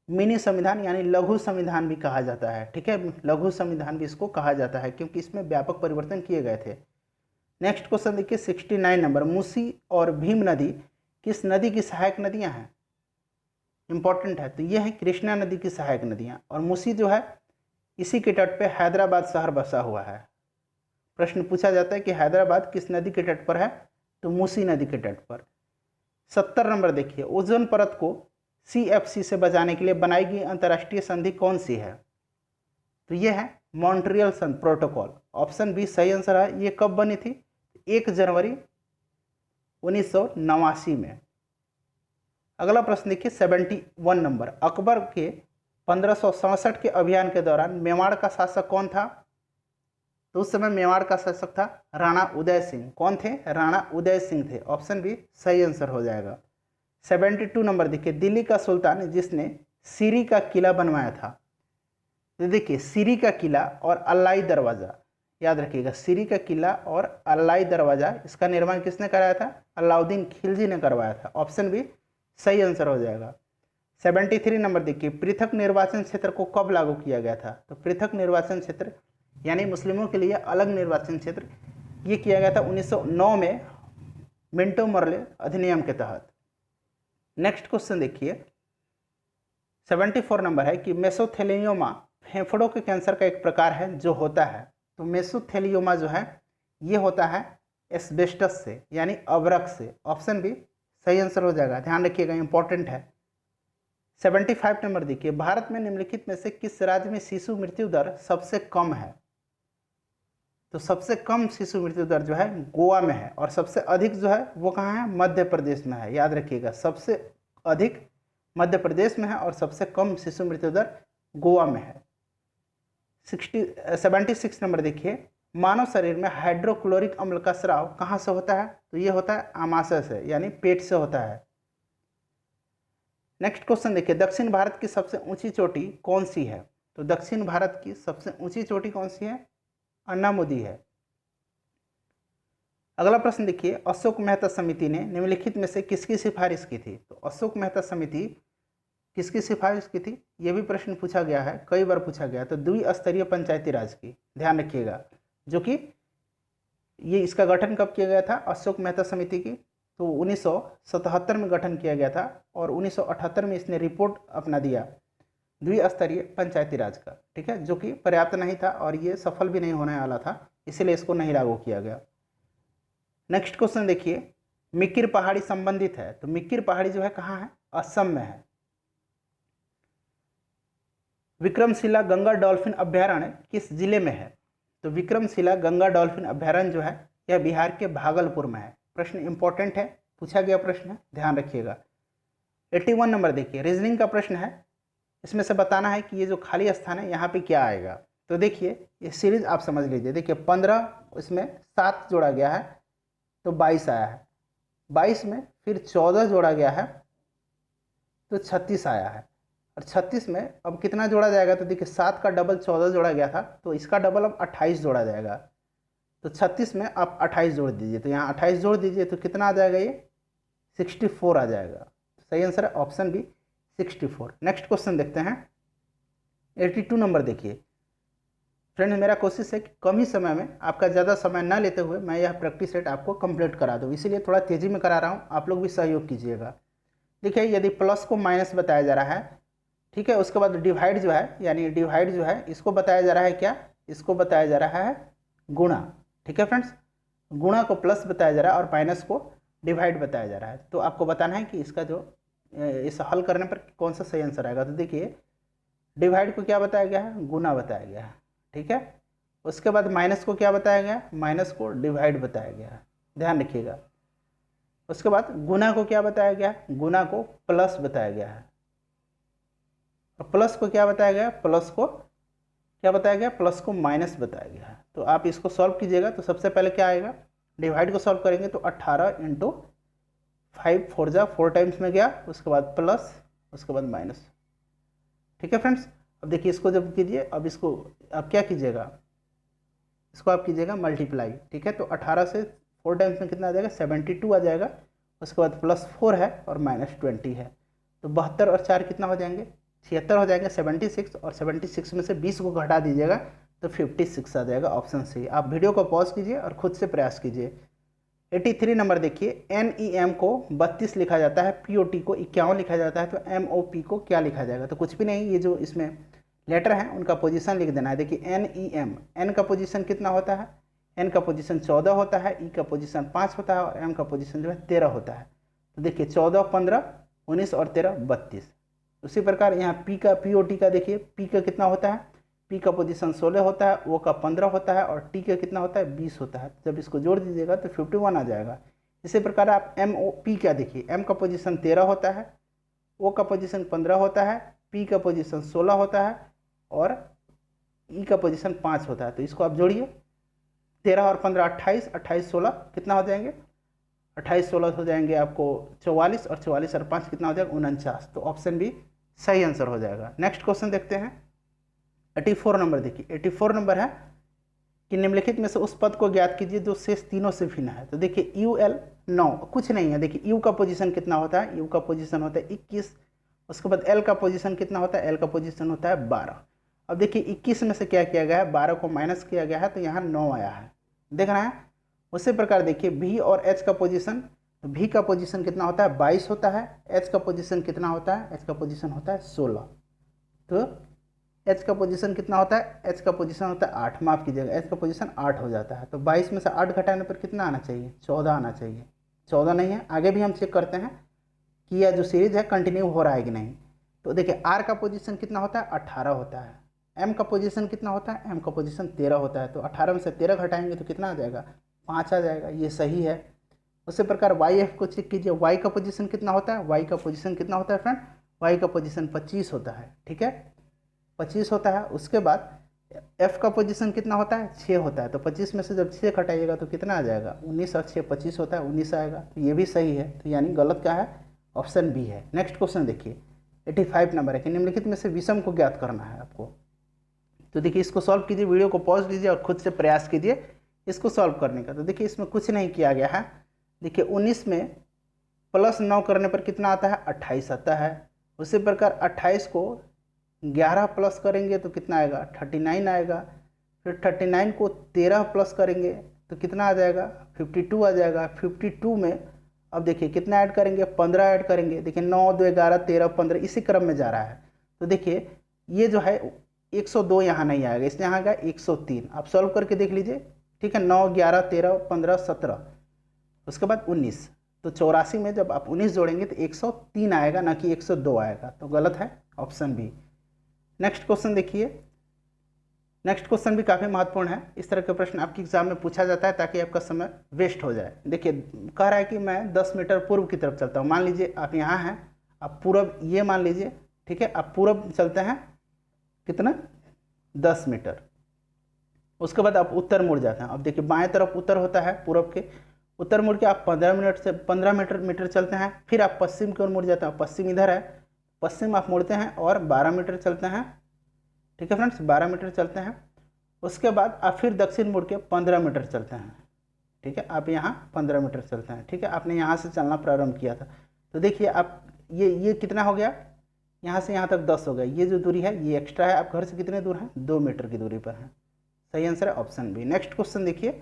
मिनी संविधान यानी लघु संविधान भी कहा जाता है। ठीक है, लघु संविधान भी इसको कहा जाता है क्योंकि इसमें व्यापक परिवर्तन किए गए थे। नेक्स्ट क्वेश्चन देखिए 69 नंबर, मूसी और भीम नदी किस नदी की सहायक नदियां हैं? इंपॉर्टेंट है। तो ये है कृष्णा नदी की सहायक नदियां। और मूसी जो है इसी के तट पे हैदराबाद शहर बसा हुआ है। प्रश्न पूछा जाता है कि हैदराबाद किस नदी के तट पर है? तो मूसी नदी के तट पर। 70 नंबर देखिए, ओजोन परत को CFC से बचाने के लिए बनाई गई अंतर्राष्ट्रीय संधि कौन सी है? तो ये है मॉन्ट्रियल प्रोटोकॉल। ऑप्शन बी सही आंसर है। ये कब बनी थी? 1 जनवरी 1989 में। अगला प्रश्न देखिए 71 नंबर, अकबर के 1567 के अभियान के दौरान मेवाड़ का शासक कौन था? तो उस समय मेवाड़ का शासक था राणा उदय सिंह। कौन थे? राणा उदय सिंह थे। ऑप्शन बी सही आंसर हो जाएगा। 72 नंबर देखिए, दिल्ली का सुल्तान जिसने सीरी का किला बनवाया था। तो देखिए सीरी का किला और अल्लाई दरवाज़ा, याद रखिएगा, सीरी का किला और अल्लाई दरवाज़ा, इसका निर्माण किसने कराया था? अलाउद्दीन खिलजी ने करवाया था। ऑप्शन बी सही आंसर हो जाएगा। 73 नंबर देखिए, पृथक निर्वाचन क्षेत्र को कब लागू किया गया था? तो पृथक निर्वाचन क्षेत्र यानी मुस्लिमों के लिए अलग निर्वाचन क्षेत्र, ये किया गया था 1909 में मिंटो मॉर्ले अधिनियम के तहत। नेक्स्ट क्वेश्चन देखिए 74 नंबर है कि मेसोथेलियोमा फेफड़ों के कैंसर का एक प्रकार है जो होता है। तो मेसोथेलियोमा जो है ये होता है एस्बेस्टस से यानी अवरक से। ऑप्शन बी सही आंसर हो जाएगा, ध्यान रखिएगा, इंपॉर्टेंट है। 75 नंबर देखिए, भारत में निम्नलिखित में से किस राज्य में शिशु मृत्यु दर सबसे कम है? तो सबसे कम शिशु मृत्यु दर जो है गोवा में है, और सबसे अधिक जो है वो कहाँ है? मध्य प्रदेश में है। याद रखिएगा, सबसे अधिक मध्य प्रदेश में है और सबसे कम शिशु मृत्यु दर गोवा में है। 76 नंबर देखिए, मानव शरीर में हाइड्रोक्लोरिक अम्ल का स्राव कहाँ से होता है? तो ये होता है आमाशय से यानी पेट से होता है। नेक्स्ट क्वेश्चन देखिए, दक्षिण भारत की सबसे ऊंची चोटी कौन सी है? तो दक्षिण भारत की सबसे ऊंची चोटी कौन सी है? अन्नामुदी है। अगला प्रश्न देखिए, अशोक मेहता समिति ने निम्नलिखित में से किसकी सिफारिश की थी? तो अशोक मेहता समिति किसकी सिफारिश की थी? यह भी प्रश्न पूछा गया है, कई बार पूछा गया। तो द्विस्तरीय पंचायती राज की, ध्यान रखिएगा, जो कि ये इसका गठन कब किया गया था? अशोक मेहता समिति की तो 1977 में गठन किया गया था, और 1978 में इसने रिपोर्ट अपना दिया द्विस्तरीय पंचायती राज का, ठीक है, जो कि पर्याप्त नहीं था और ये सफल भी नहीं होने वाला था, इसीलिए इसको नहीं लागू किया गया। नेक्स्ट क्वेश्चन देखिए, मिकिर पहाड़ी संबंधित है। तो मिकिर पहाड़ी जो है कहाँ है? असम में है। विक्रमशिला गंगा डॉल्फिन अभ्यारण्य किस जिले में है? तो विक्रमशिला गंगा डॉल्फिन अभ्यारण्य जो है यह बिहार के भागलपुर में है। प्रश्न इंपॉर्टेंट है, पूछा गया प्रश्न है, ध्यान रखिएगा। 81 नंबर देखिए, रीजनिंग का प्रश्न है, इसमें से बताना है कि ये जो खाली स्थान है यहाँ पे क्या आएगा। तो देखिए ये सीरीज आप समझ लीजिए, देखिए 15, इसमें 7 जोड़ा गया है तो 22 आया है, 22 में फिर 14 जोड़ा गया है तो 36 आया है, और 36 में अब कितना जोड़ा जाएगा? तो देखिए 7 का डबल 14 जोड़ा गया था, तो इसका डबल अब 28 जोड़ा जाएगा। तो 36 में आप 28 जोड़ दीजिए, तो यहाँ 28 जोड़ दीजिए तो कितना आ जाएगा? ये 64 आ जाएगा। सही आंसर है ऑप्शन बी 64। नेक्स्ट क्वेश्चन देखते हैं, 82 नंबर देखिए। फ्रेंड मेरा कोशिश है कि कम ही समय में, आपका ज़्यादा समय ना लेते हुए मैं यह प्रैक्टिस सेट आपको कंप्लीट करा दूँ, इसीलिए थोड़ा तेज़ी में करा रहा हूँ, आप लोग भी सहयोग कीजिएगा। देखिए यदि प्लस को माइनस बताया जा रहा है, ठीक है, उसके बाद डिवाइड जो है, यानी डिवाइड जो है इसको बताया जा रहा है क्या? इसको बताया जा रहा है गुणा, ठीक है फ्रेंड्स, गुणा को प्लस बताया जा रहा है और माइनस को डिवाइड बताया जा रहा है। तो आपको बताना है कि इसका जो इस हल करने पर कौन सा सही आंसर आएगा। तो देखिए डिवाइड को क्या बताया गया है? गुना बताया गया है, ठीक है। उसके बाद माइनस को क्या बताया गया? माइनस को डिवाइड बताया गया है, ध्यान रखिएगा। उसके बाद गुना को क्या बताया गया? गुना को प्लस बताया गया है, और प्लस को क्या बताया गया? प्लस को क्या बताया गया? प्लस को माइनस बताया गया है। तो आप इसको सॉल्व कीजिएगा, तो सबसे पहले क्या आएगा? डिवाइड को सॉल्व करेंगे तो 18 × 5 4 जा 4 टाइम्स में गया, उसके बाद प्लस, उसके बाद माइनस, ठीक है फ्रेंड्स। अब देखिए इसको जब कीजिए, अब इसको आप क्या कीजिएगा? इसको आप कीजिएगा मल्टीप्लाई, ठीक है। तो 18 से 4 टाइम्स में कितना आ जाएगा? 72 आ जाएगा। उसके बाद +4 है और -20 है, तो 72 और 4 कितना हो जाएंगे? 76 हो जाएंगे। 76, और 76 में से 20 को घटा दीजिएगा तो 56 आ जाएगा, ऑप्शन सी। आप वीडियो को पॉज कीजिए और खुद से प्रयास कीजिए। 83 नंबर देखिए, NEM को 32 लिखा जाता है, POT को 51 लिखा जाता है, तो MOP को क्या लिखा जाएगा? तो कुछ भी नहीं, ये जो इसमें लेटर हैं उनका पोजीशन लिख देना है। देखिए NEM, N का पोजीशन कितना होता है? N का पोजीशन 14 होता है, E का पोजीशन 5 होता है, और M का पोजीशन जो है 13 होता है। तो देखिए 14, 15, 19 और 13 32। उसी प्रकार यहाँ P का, POT का देखिए, P का कितना होता है? P का पोजीशन 16 होता है, O का 15 होता है, और T का कितना होता है? 20 होता है। जब इसको जोड़ दीजिएगा तो 51 आ जाएगा। इसी प्रकार आप MOP का देखिए, M का पोजीशन 13 होता है, O का पोजीशन 15 होता है, P का पोजीशन 16 होता है, और E का पोजीशन 5 होता है। तो इसको आप जोड़िए, 13 और 15 28, 28 16 कितना हो जाएंगे? 28 16 हो जाएंगे आपको 44, और 44 और 5 कितना हो जाएगा? 49। तो ऑप्शन बी सही आंसर हो जाएगा। नेक्स्ट क्वेश्चन देखते हैं, 84 नंबर देखिए। 84 नंबर है कि निम्नलिखित में से उस पद को ज्ञात कीजिए जो शेष तीनों से भिन्न है। तो देखिए UL 9 कुछ नहीं है। देखिए U का पोजीशन कितना होता है? U का पोजीशन होता है 21। उसके बाद L का पोजीशन कितना होता है? L का पोजीशन होता है 12। अब देखिए 21 में से क्या किया गया है? 12 को माइनस किया गया है, तो यहाँ 9 आया है, देख रहे हैं। उसी प्रकार देखिए V और H का पोजीशन, V का पोजीशन कितना होता है? 22 होता है। H का पोजीशन कितना होता है? H का पोजीशन होता है 16। तो एच का पोजीशन कितना होता है, एच का पोजीशन होता है 8, माफ़ कीजिएगा, एच का पोजीशन 8 हो जाता है। तो 22 में से 8 घटाने पर कितना आना चाहिए, 14 आना चाहिए। 14 नहीं है, आगे भी हम चेक करते हैं कि यह जो सीरीज है कंटिन्यू हो रहा है कि नहीं। तो देखिए आर का पोजीशन कितना होता है, 18 होता है। एम का पोजीशन कितना होता है, एम का पोजीशन 13 होता है। तो 18 में से 13 घटाएंगे तो कितना आ जाएगा, 5 आ जाएगा, ये सही है। उसी प्रकार वाई एफ को चेक कीजिए, वाई का पोजीशन कितना होता है, वाई का पोजीशन कितना होता है फ्रेंड, वाई का पोजीशन 25 होता है, ठीक है, 25 होता है। उसके बाद एफ का पोजीशन कितना होता है, 6 होता है। तो 25 में से जब 6 घटाइएगा तो कितना आ जाएगा, 19, और 6 25 होता है, 19 आएगा। तो ये भी सही है। तो यानी गलत क्या है, ऑप्शन बी है। नेक्स्ट क्वेश्चन देखिए, 85 नंबर है कि निम्नलिखित में से विषम को ज्ञात करना है आपको। तो देखिए इसको सॉल्व कीजिए, वीडियो को पॉज कीजिए और खुद से प्रयास कीजिए इसको सॉल्व करने का। तो देखिए इसमें कुछ नहीं किया गया है। देखिए 19 में प्लस 9 करने पर कितना आता है, 28 आता है। उसी प्रकार 28 को 11 प्लस करेंगे तो कितना आएगा, 39 आएगा। फिर 39 को 13 प्लस करेंगे तो कितना आ जाएगा, 52 आ जाएगा। 52 में अब देखिए कितना ऐड करेंगे, 15 ऐड करेंगे। देखिए 9 2 11 13 15 इसी क्रम में जा रहा है। तो देखिए ये जो है 102 यहाँ नहीं आएगा, इसलिए यहाँ आएगा 103। आप सॉल्व करके देख लीजिए, ठीक है। 9 11 13 15 17, उसके बाद 19। तो 84 में जब आप 19 जोड़ेंगे तो 103 आएगा, ना कि 102 आएगा। तो गलत है, ऑप्शन बी। नेक्स्ट क्वेश्चन देखिए, नेक्स्ट क्वेश्चन भी काफ़ी महत्वपूर्ण है। इस तरह के प्रश्न आपके एग्जाम में पूछा जाता है ताकि आपका समय वेस्ट हो जाए। देखिए कह रहा है कि मैं 10 मीटर पूर्व की तरफ चलता हूँ। मान लीजिए आप यहाँ हैं, आप पूर्व ये मान लीजिए, ठीक है, आप पूर्व चलते हैं कितना, 10 मीटर। उसके बाद आप उत्तर मुड़ जाते हैं। अब देखिए बाएं तरफ उत्तर होता है पूर्व के, उत्तर मुड़ के आप 15 मीटर चलते हैं। फिर आप पश्चिम की ओर मुड़ जाते हैं, पश्चिम इधर है, पश्चिम आप मुड़ते हैं और 12 मीटर चलते हैं, ठीक है फ्रेंड्स, 12 मीटर चलते हैं। उसके बाद आप फिर दक्षिण मुड़ के 15 मीटर चलते हैं, ठीक है, आप यहाँ 15 मीटर चलते हैं, ठीक है। आपने यहाँ से चलना प्रारंभ किया था। तो देखिए आप ये कितना हो गया, यहाँ से यहाँ तक 10 हो गया। ये जो दूरी है ये एक्स्ट्रा है। आप घर से कितने दूर हैं, 2 मीटर की दूरी पर हैं। सही आंसर है ऑप्शन बी। नेक्स्ट क्वेश्चन देखिए,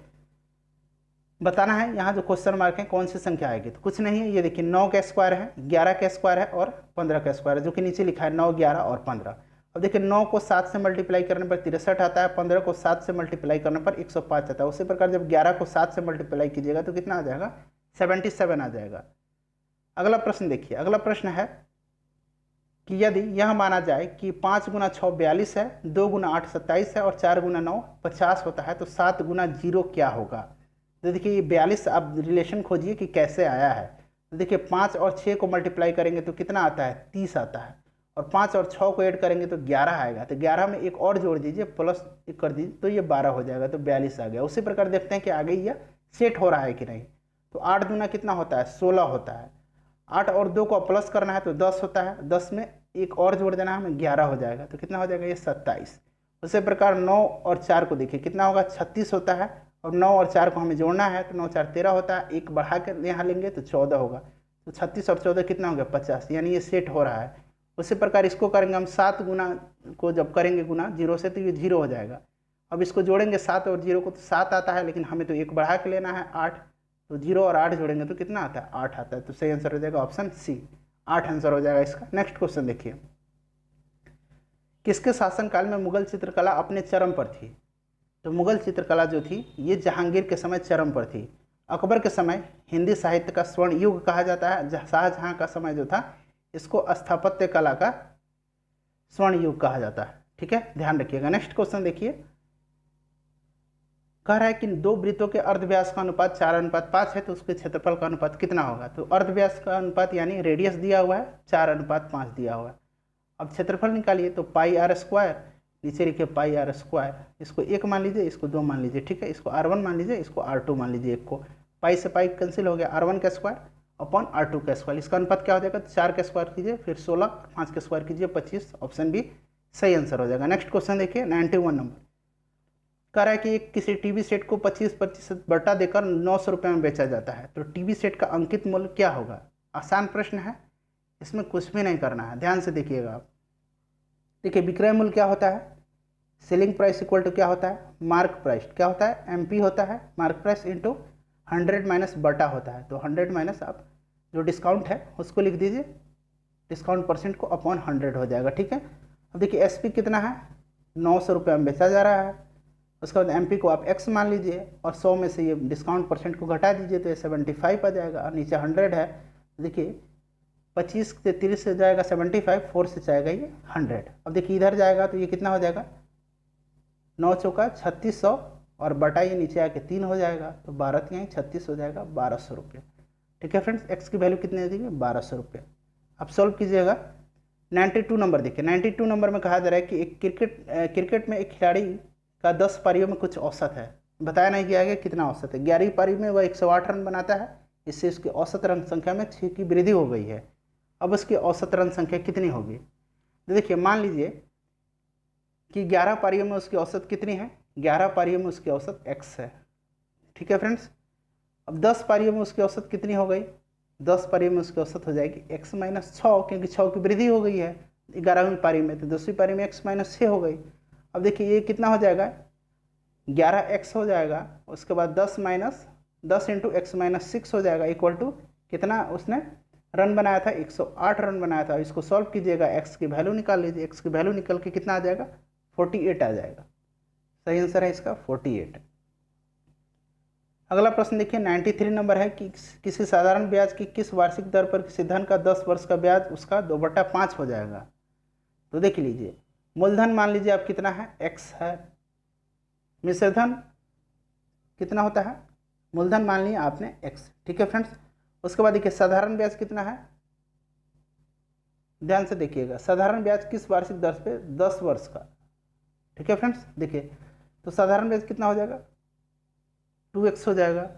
बताना है यहाँ जो क्वेश्चन मार्क है कौन सी संख्या आएगी। तो कुछ नहीं है, ये देखिए 9 का स्क्वायर है, 11 का स्क्वायर है और 15 का स्क्वायर है, जो कि नीचे लिखा है 9 11 और 15। अब देखिए 9 को 7 से मल्टीप्लाई करने पर 63 आता है, 15 को 7 से मल्टीप्लाई करने पर 105 आता है। उसी प्रकार जब 11 को 7 से मल्टीप्लाई कीजिएगा तो कितना आ जाएगा, 77 आ जाएगा। अगला प्रश्न देखिए, अगला प्रश्न है कि यदि यह माना जाए कि 5 गुना 6 42 है, 2 गुना 8 27 है और 4 गुना 9 50 होता है, तो 7 गुना 0 क्या होगा। तो देखिए ये 42 आप रिलेशन खोजिए कि कैसे आया है। तो देखिए 5 और 6 को मल्टीप्लाई करेंगे तो कितना आता है, 30 आता है। और 5 और 6 को ऐड करेंगे तो 11 आएगा। तो 11 में एक और जोड़ दीजिए, प्लस एक कर दीजिए तो ये 12 हो जाएगा। तो 42 आ गया। उसी प्रकार देखते हैं कि आगे यह सेट हो रहा है कि नहीं। तो 8 दूना कितना होता है, 16 होता है। 8 और 2 को प्लस करना है तो 10 होता है। 10 में एक और जोड़ देना है हमें, 11 हो जाएगा। तो कितना हो जाएगा, ये 27। उसी प्रकार 9 और 4 को देखिए कितना होगा, 36 होता है। और 9 और 4 को हमें जोड़ना है तो 9 4 13 होता है। एक बढ़ा कर यहाँ लेंगे तो 14 होगा। तो 36 और 14 कितना हो गया, 50। यानी ये सेट हो रहा है। उसी प्रकार इसको करेंगे हम 7 गुना को जब करेंगे गुना 0 से तो ये 0 हो जाएगा। अब इसको जोड़ेंगे 7 और 0 को तो 7 आता है, लेकिन हमें तो एक बढ़ा के लेना है 8। तो 0 और 8 जोड़ेंगे तो कितना आता है, 8 आता है। तो सही आंसर हो जाएगा ऑप्शन सी, 8 आंसर हो जाएगा इसका। नेक्स्ट क्वेश्चन देखिए, किसके शासनकाल में मुगल चित्रकला अपने चरम पर थी। तो मुगल चित्रकला जो थी ये जहांगीर के समय चरम पर थी। अकबर के समय हिंदी साहित्य का स्वर्ण युग कहा जाता है। शाहजहां का समय जो था इसको स्थापत्य कला का स्वर्ण युग कहा जाता है, ठीक है, ध्यान रखिएगा। नेक्स्ट क्वेश्चन देखिए, कह रहा है कि 2 वृत्तों के अर्धव्यास का अनुपात 4:5 है, तो उसके क्षेत्रफल का अनुपात कितना होगा। तो अर्धव्यास का अनुपात यानी रेडियस दिया हुआ है, 4:5 दिया हुआ है। अब क्षेत्रफल निकालिए तो πr², नीचे लिखिए πr²। इसको 1 मान लीजिए, इसको 2 मान लीजिए, ठीक है। इसको r1 मान लीजिए, इसको r2 मान लीजिए। 1 को पाई से पाई कैंसिल हो गया, r1 का स्क्वायर अपॉन r2 का स्क्वायर। इसका अनुपात क्या हो जाएगा, 4 का स्क्वायर कीजिए, फिर 16, 5 का स्क्वायर कीजिए, 25। ऑप्शन बी सही आंसर हो जाएगा। नेक्स्ट क्वेश्चन देखिए, 91 नंबर कह रहा है कि किसी टीवी सेट को 25% बटा देकर 900 रुपये में बेचा जाता है, तो टीवी सेट का अंकित मूल्य क्या होगा। आसान प्रश्न है, इसमें कुछ भी नहीं करना है, ध्यान से देखिएगा आप। देखिए विक्रय मूल्य क्या होता है, सेलिंग प्राइस इक्वल टू क्या होता है, मार्क प्राइस क्या होता है, एमपी होता है, मार्क प्राइस इंटू 100 माइनस बटा होता है। तो 100 माइनस आप जो डिस्काउंट है उसको लिख दीजिए, डिस्काउंट परसेंट को अपॉन 100 हो जाएगा, ठीक है। अब देखिए एसपी कितना है, 900 रुपये में बेचा जा रहा है। उसके बाद एमपी को आप एक्स मान लीजिए और 100 में से ये डिस्काउंट परसेंट को घटा दीजिए तो ये 75 आ जाएगा, और नीचे 100 है। देखिए 25 से 30 से जाएगा 75, 4 से जाएगा ये 100। अब देखिए इधर जाएगा तो ये कितना हो जाएगा, 9 चौका 3600 और बटा ये नीचे आके 3 हो जाएगा, तो 12 यहाँ 36 हो जाएगा, 1200 रुपये। ठीक है फ्रेंड्स, एक्स की वैल्यू कितनी देगी, 1200 रुपये। अब सॉल्व कीजिएगा। 92 नंबर देखिए, 92 नंबर में कहा जा रहा है कि एक क्रिकेट में एक खिलाड़ी का 10 पारियों में कुछ औसत है। बताया नहीं गया है कितना औसत है। 11वीं पारी में वह 108 रन बनाता है, इससे उसकी औसत रन संख्या में 6 की वृद्धि हो गई है। अब उसकी औसत रन संख्या कितनी होगी, तो देखिए मान लीजिए कि 11 पारियों में उसकी औसत कितनी है, 11 पारियों में उसकी औसत x है। ठीक है फ्रेंड्स, अब 10 पारियों में उसकी औसत कितनी हो गई, 10 पारी में उसकी औसत हो जाएगी x माइनस 6, क्योंकि 6 की वृद्धि हो गई है 11वीं पारी में, तो 10वीं पारी में x माइनस 6 हो गई। अब देखिए ये कितना हो जाएगा, 11x हो जाएगा। उसके बाद 10 माइनस 10 इंटू एक्स माइनस 6 हो जाएगा, इक्वल टू कितना उसने रन बनाया था, 108 रन बनाया था। इसको सॉल्व कीजिएगा, x की वैल्यू निकाल लीजिए, x की वैल्यू निकल के कितना आ जाएगा, 48 आ जाएगा। सही आंसर है इसका 48। अगला प्रश्न देखिए 93 नंबर है कि किसी साधारण ब्याज की किस वार्षिक दर पर किसी धन का 10 वर्ष का ब्याज उसका 2/5 हो जाएगा। तो देख लीजिए, मूलधन मान लीजिए आप कितना है, x है। मिश्र धन कितना होता है, मूलधन मान लिया आपने x। ठीक है फ्रेंड्स, उसके बाद देखिए साधारण ब्याज कितना है, ध्यान से देखिएगा, साधारण ब्याज किस वार्षिक दर पे, 10 वर्ष का। ठीक है फ्रेंड्स, देखिए तो साधारण ब्याज कितना हो जाएगा, 2x हो जाएगा।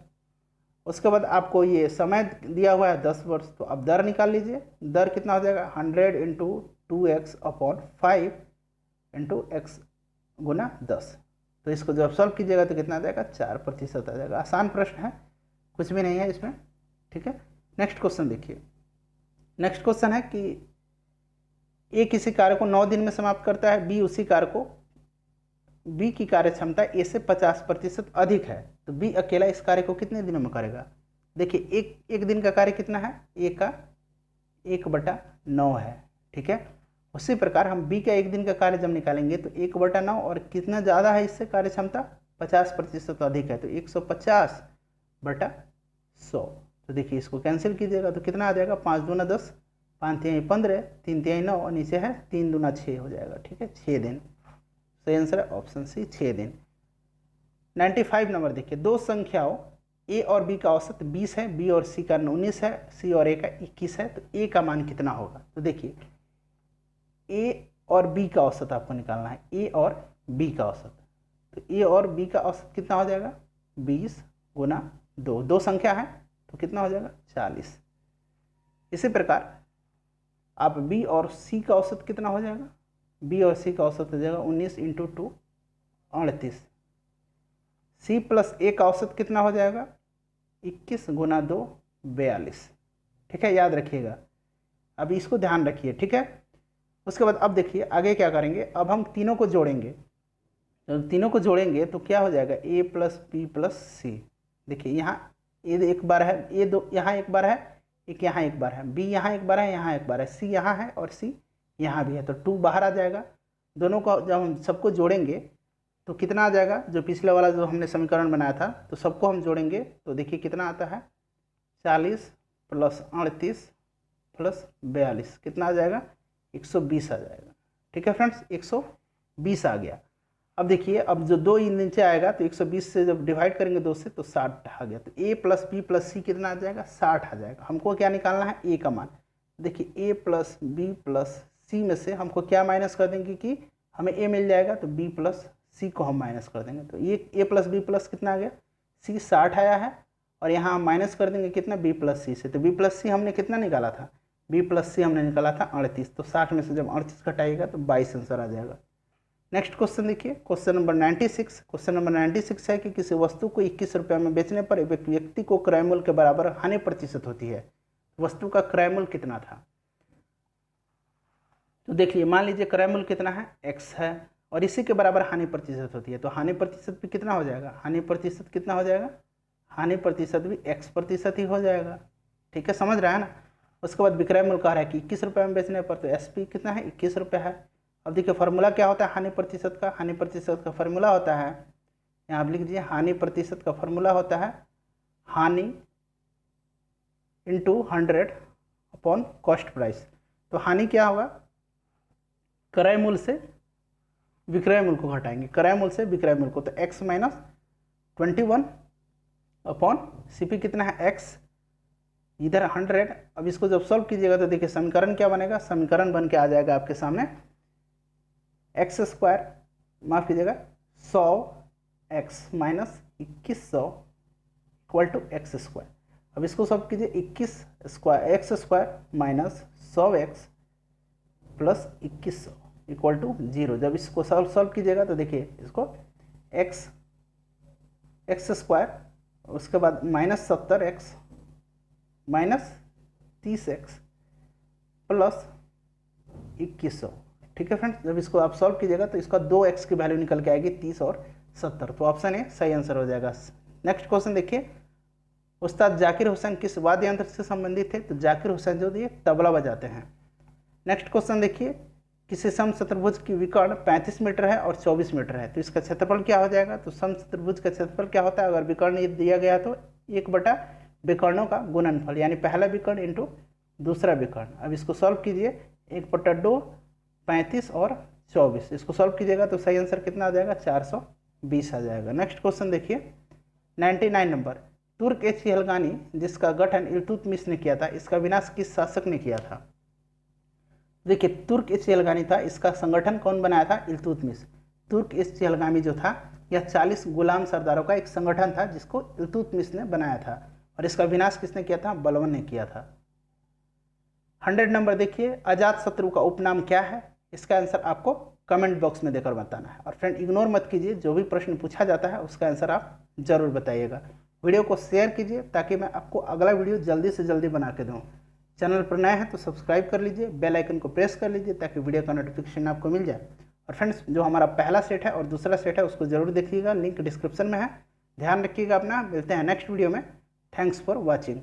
उसके बाद आपको ये समय दिया हुआ है 10 वर्ष, तो अब दर निकाल लीजिए, दर कितना हो जाएगा, 100 into 2x upon 5 into x गुना 10। तो इसको जब सॉल्व कीजिएगा तो कितना आ जाएगा, 4% आ जाएगा। आसान प्रश्न है, कुछ भी नहीं है इसमें। ठीक है, नेक्स्ट क्वेश्चन देखिए। नेक्स्ट क्वेश्चन है कि ए किसी कार्य को 9 दिन में समाप्त करता है, बी उसी कार्य को, बी की कार्य क्षमता ए से 50% अधिक है, तो बी अकेला इस कार्य को कितने दिनों में करेगा। देखिए एक दिन का कार्य कितना है, ए का 1/9 है। ठीक है, उसी प्रकार हम बी का एक दिन का कार्य जब निकालेंगे तो 1/9 और कितना ज़्यादा है इससे कार्य क्षमता, 50% अधिक है, तो 150/100। तो देखिए इसको कैंसिल कीजिएगा तो कितना आ जाएगा, 5 दूना 10, 5 तिहाई 15, 3 तिहाई 9 और नीचे है 3 दूना 6 हो जाएगा। ठीक है, 6 दिन। सही आंसर है ऑप्शन सी, 6 दिन। 95 नंबर देखिए, दो संख्याओं ए और बी का औसत 20 है, बी और सी का 19 है, सी और ए का 21 है, तो ए का मान कितना होगा। तो देखिए ए और बी का औसत आपको निकालना है, ए और बी का औसत। तो ए और बी का औसत कितना हो जाएगा, 20 गुना 2, दो संख्या है तो कितना हो जाएगा, 40। इसी प्रकार आप बी और सी का औसत कितना हो जाएगा, बी और सी का औसत हो जाएगा 19 इंटू 2 38। सी प्लस ए का औसत कितना हो जाएगा, 21 गुना 2 42। ठीक है, याद रखिएगा, अब इसको ध्यान रखिए। ठीक है, उसके बाद अब देखिए आगे क्या करेंगे, अब हम तीनों को जोड़ेंगे। तो तीनों को जोड़ेंगे तो क्या हो जाएगा, ए प्लस बी प्लस सी। देखिए यहाँ ए एक बार है, ए दो यहाँ एक बार है, एक यहाँ एक बार है, बी यहाँ एक बार है, यहाँ एक बार है, सी यहाँ है और सी यहाँ भी है, तो 2 बाहर आ जाएगा। दोनों को जब हम सबको जोड़ेंगे तो कितना आ जाएगा, जो पिछले वाला जो हमने समीकरण बनाया था, तो सबको हम जोड़ेंगे तो देखिए कितना आता है, 40 प्लस 38 प्लस 42 कितना आ जाएगा, 120 आ जाएगा। ठीक है फ्रेंड्स, 120 आ गया। अब देखिए अब जो 2 नीचे आएगा तो 120 से जब डिवाइड करेंगे 2 से तो 60 आ गया, तो ए प्लस बी प्लस सी कितना आ जाएगा, 60 आ जाएगा। हमको क्या निकालना है, ए का मान। देखिए ए प्लस बी प्लस सी में से हमको क्या माइनस कर देंगे कि हमें ए मिल जाएगा, तो बी प्लस सी को हम माइनस कर देंगे, तो ये ए प्लस बी प्लस कितना आ गया, सी 60 आया है, और यहाँ हम माइनस कर देंगे कितना, बी प्लस सी से। तो बी प्लस सी हमने कितना निकाला था, बी प्लस सी हमने निकाला था 38, तो 60 में से जब 38 घटाइएगा तो 22 आंसर आ जाएगा। नेक्स्ट क्वेश्चन देखिए, क्वेश्चन नंबर 96। क्वेश्चन नंबर 96 है कि किसी वस्तु को 21 रुपये में बेचने पर एक व्यक्ति को क्रय मूल्य के बराबर हानि प्रतिशत होती है, वस्तु का क्रय मूल्य कितना था। तो देखिए मान लीजिए क्रय मूल्य कितना है, x है, और इसी के बराबर हानि प्रतिशत होती है, तो हानि प्रतिशत भी कितना हो जाएगा, हानि प्रतिशत कितना हो जाएगा, हानि प्रतिशत भी x% ही हो जाएगा। ठीक है, समझ रहा है ना। उसके बाद विक्रय मूल्य कह रहा है कि 21 रुपये में बेचने पर, तो SP कितना है, 21 रुपये है। अब देखिए फार्मूला क्या होता है हानि प्रतिशत का। हानि प्रतिशत का फार्मूला होता है, यहाँ आप लिख दीजिए, हानि प्रतिशत का फार्मूला होता है हानि इंटू 100 अपॉन कॉस्ट प्राइस। तो हानि क्या होगा, क्रय मूल्य से विक्रय मूल्य को घटाएंगे, क्रय मूल्य से विक्रय मूल्य को, तो x माइनस 21 अपॉन CP कितना है x, इधर 100। अब इसको जब सॉल्व कीजिएगा तो देखिए समीकरण क्या बनेगा, समीकरण बन के आ जाएगा आपके सामने x स्क्वायर, माफ कीजिएगा 100x minus 2100 equal to x square. अब इसको सॉल्व कीजिए, 21 square x square minus 100x plus 2100 equal to 0। जब इसको सॉल्व कीजिएगा तो देखिए इसको एक्स स्क्वायर, उसके बाद minus 70x minus 30x plus 2100। ठीक है फ्रेंड्स, जब इसको आप सॉल्व कीजिएगा तो इसका 2x की वैल्यू निकल के आएगी 30 और 70, तो ऑप्शन ए सही आंसर हो जाएगा। नेक्स्ट क्वेश्चन देखिए, उस्ताद जाकिर हुसैन किस वाद्य यंत्र से संबंधित थे, तो जाकिर हुसैन जो ये तबला बजाते हैं। नेक्स्ट क्वेश्चन देखिए, किसी समचतुर्भुज की विकर्ण 35 मीटर है और 24 मीटर है, तो इसका क्षेत्रफल क्या हो जाएगा, तो समचतुर्भुज का क्षेत्रफल क्या होता है, अगर विकर्ण दिया गया है तो 1 बटा विकर्णों का गुणनफल, यानी पहला विकर्ण इंटू दूसरा विकर्ण। अब इसको सॉल्व कीजिए, 1/2 35 और 24, इसको सॉल्व कीजिएगा तो सही आंसर कितना आ जाएगा, 420 आ जाएगा। नेक्स्ट क्वेश्चन देखिए 99 नंबर, तुर्क-ए-चिहलगानी जिसका गठन इल्तुतमिश ने किया था, इसका विनाश किस शासक ने किया था। देखिए तुर्क-ए-चिहलगानी था, इसका संगठन कौन बनाया था, इल्तुतमिश। तुर्क-ए-चिहलगानी जो था यह 40 गुलाम सरदारों का एक संगठन था जिसको इल्तुतमिश ने बनाया था, और इसका विनाश किसने किया था, बलबन ने किया था। 100 नंबर देखिए, अजातशत्रु का उपनाम क्या है, इसका आंसर आपको कमेंट बॉक्स में देकर बताना है। और फ्रेंड इग्नोर मत कीजिए, जो भी प्रश्न पूछा जाता है उसका आंसर आप जरूर बताइएगा। वीडियो को शेयर कीजिए ताकि मैं आपको अगला वीडियो जल्दी से जल्दी बना के दूँ। चैनल पर नए हैं तो सब्सक्राइब कर लीजिए, बेल आइकन को प्रेस कर लीजिए ताकि वीडियो का नोटिफिकेशन आपको मिल जाए। और फ्रेंड्स जो हमारा पहला सेट है और दूसरा सेट है उसको जरूर देखिएगा, लिंक डिस्क्रिप्शन में है। ध्यान रखिएगा अपना, मिलते हैं नेक्स्ट वीडियो में। Thanks for watching.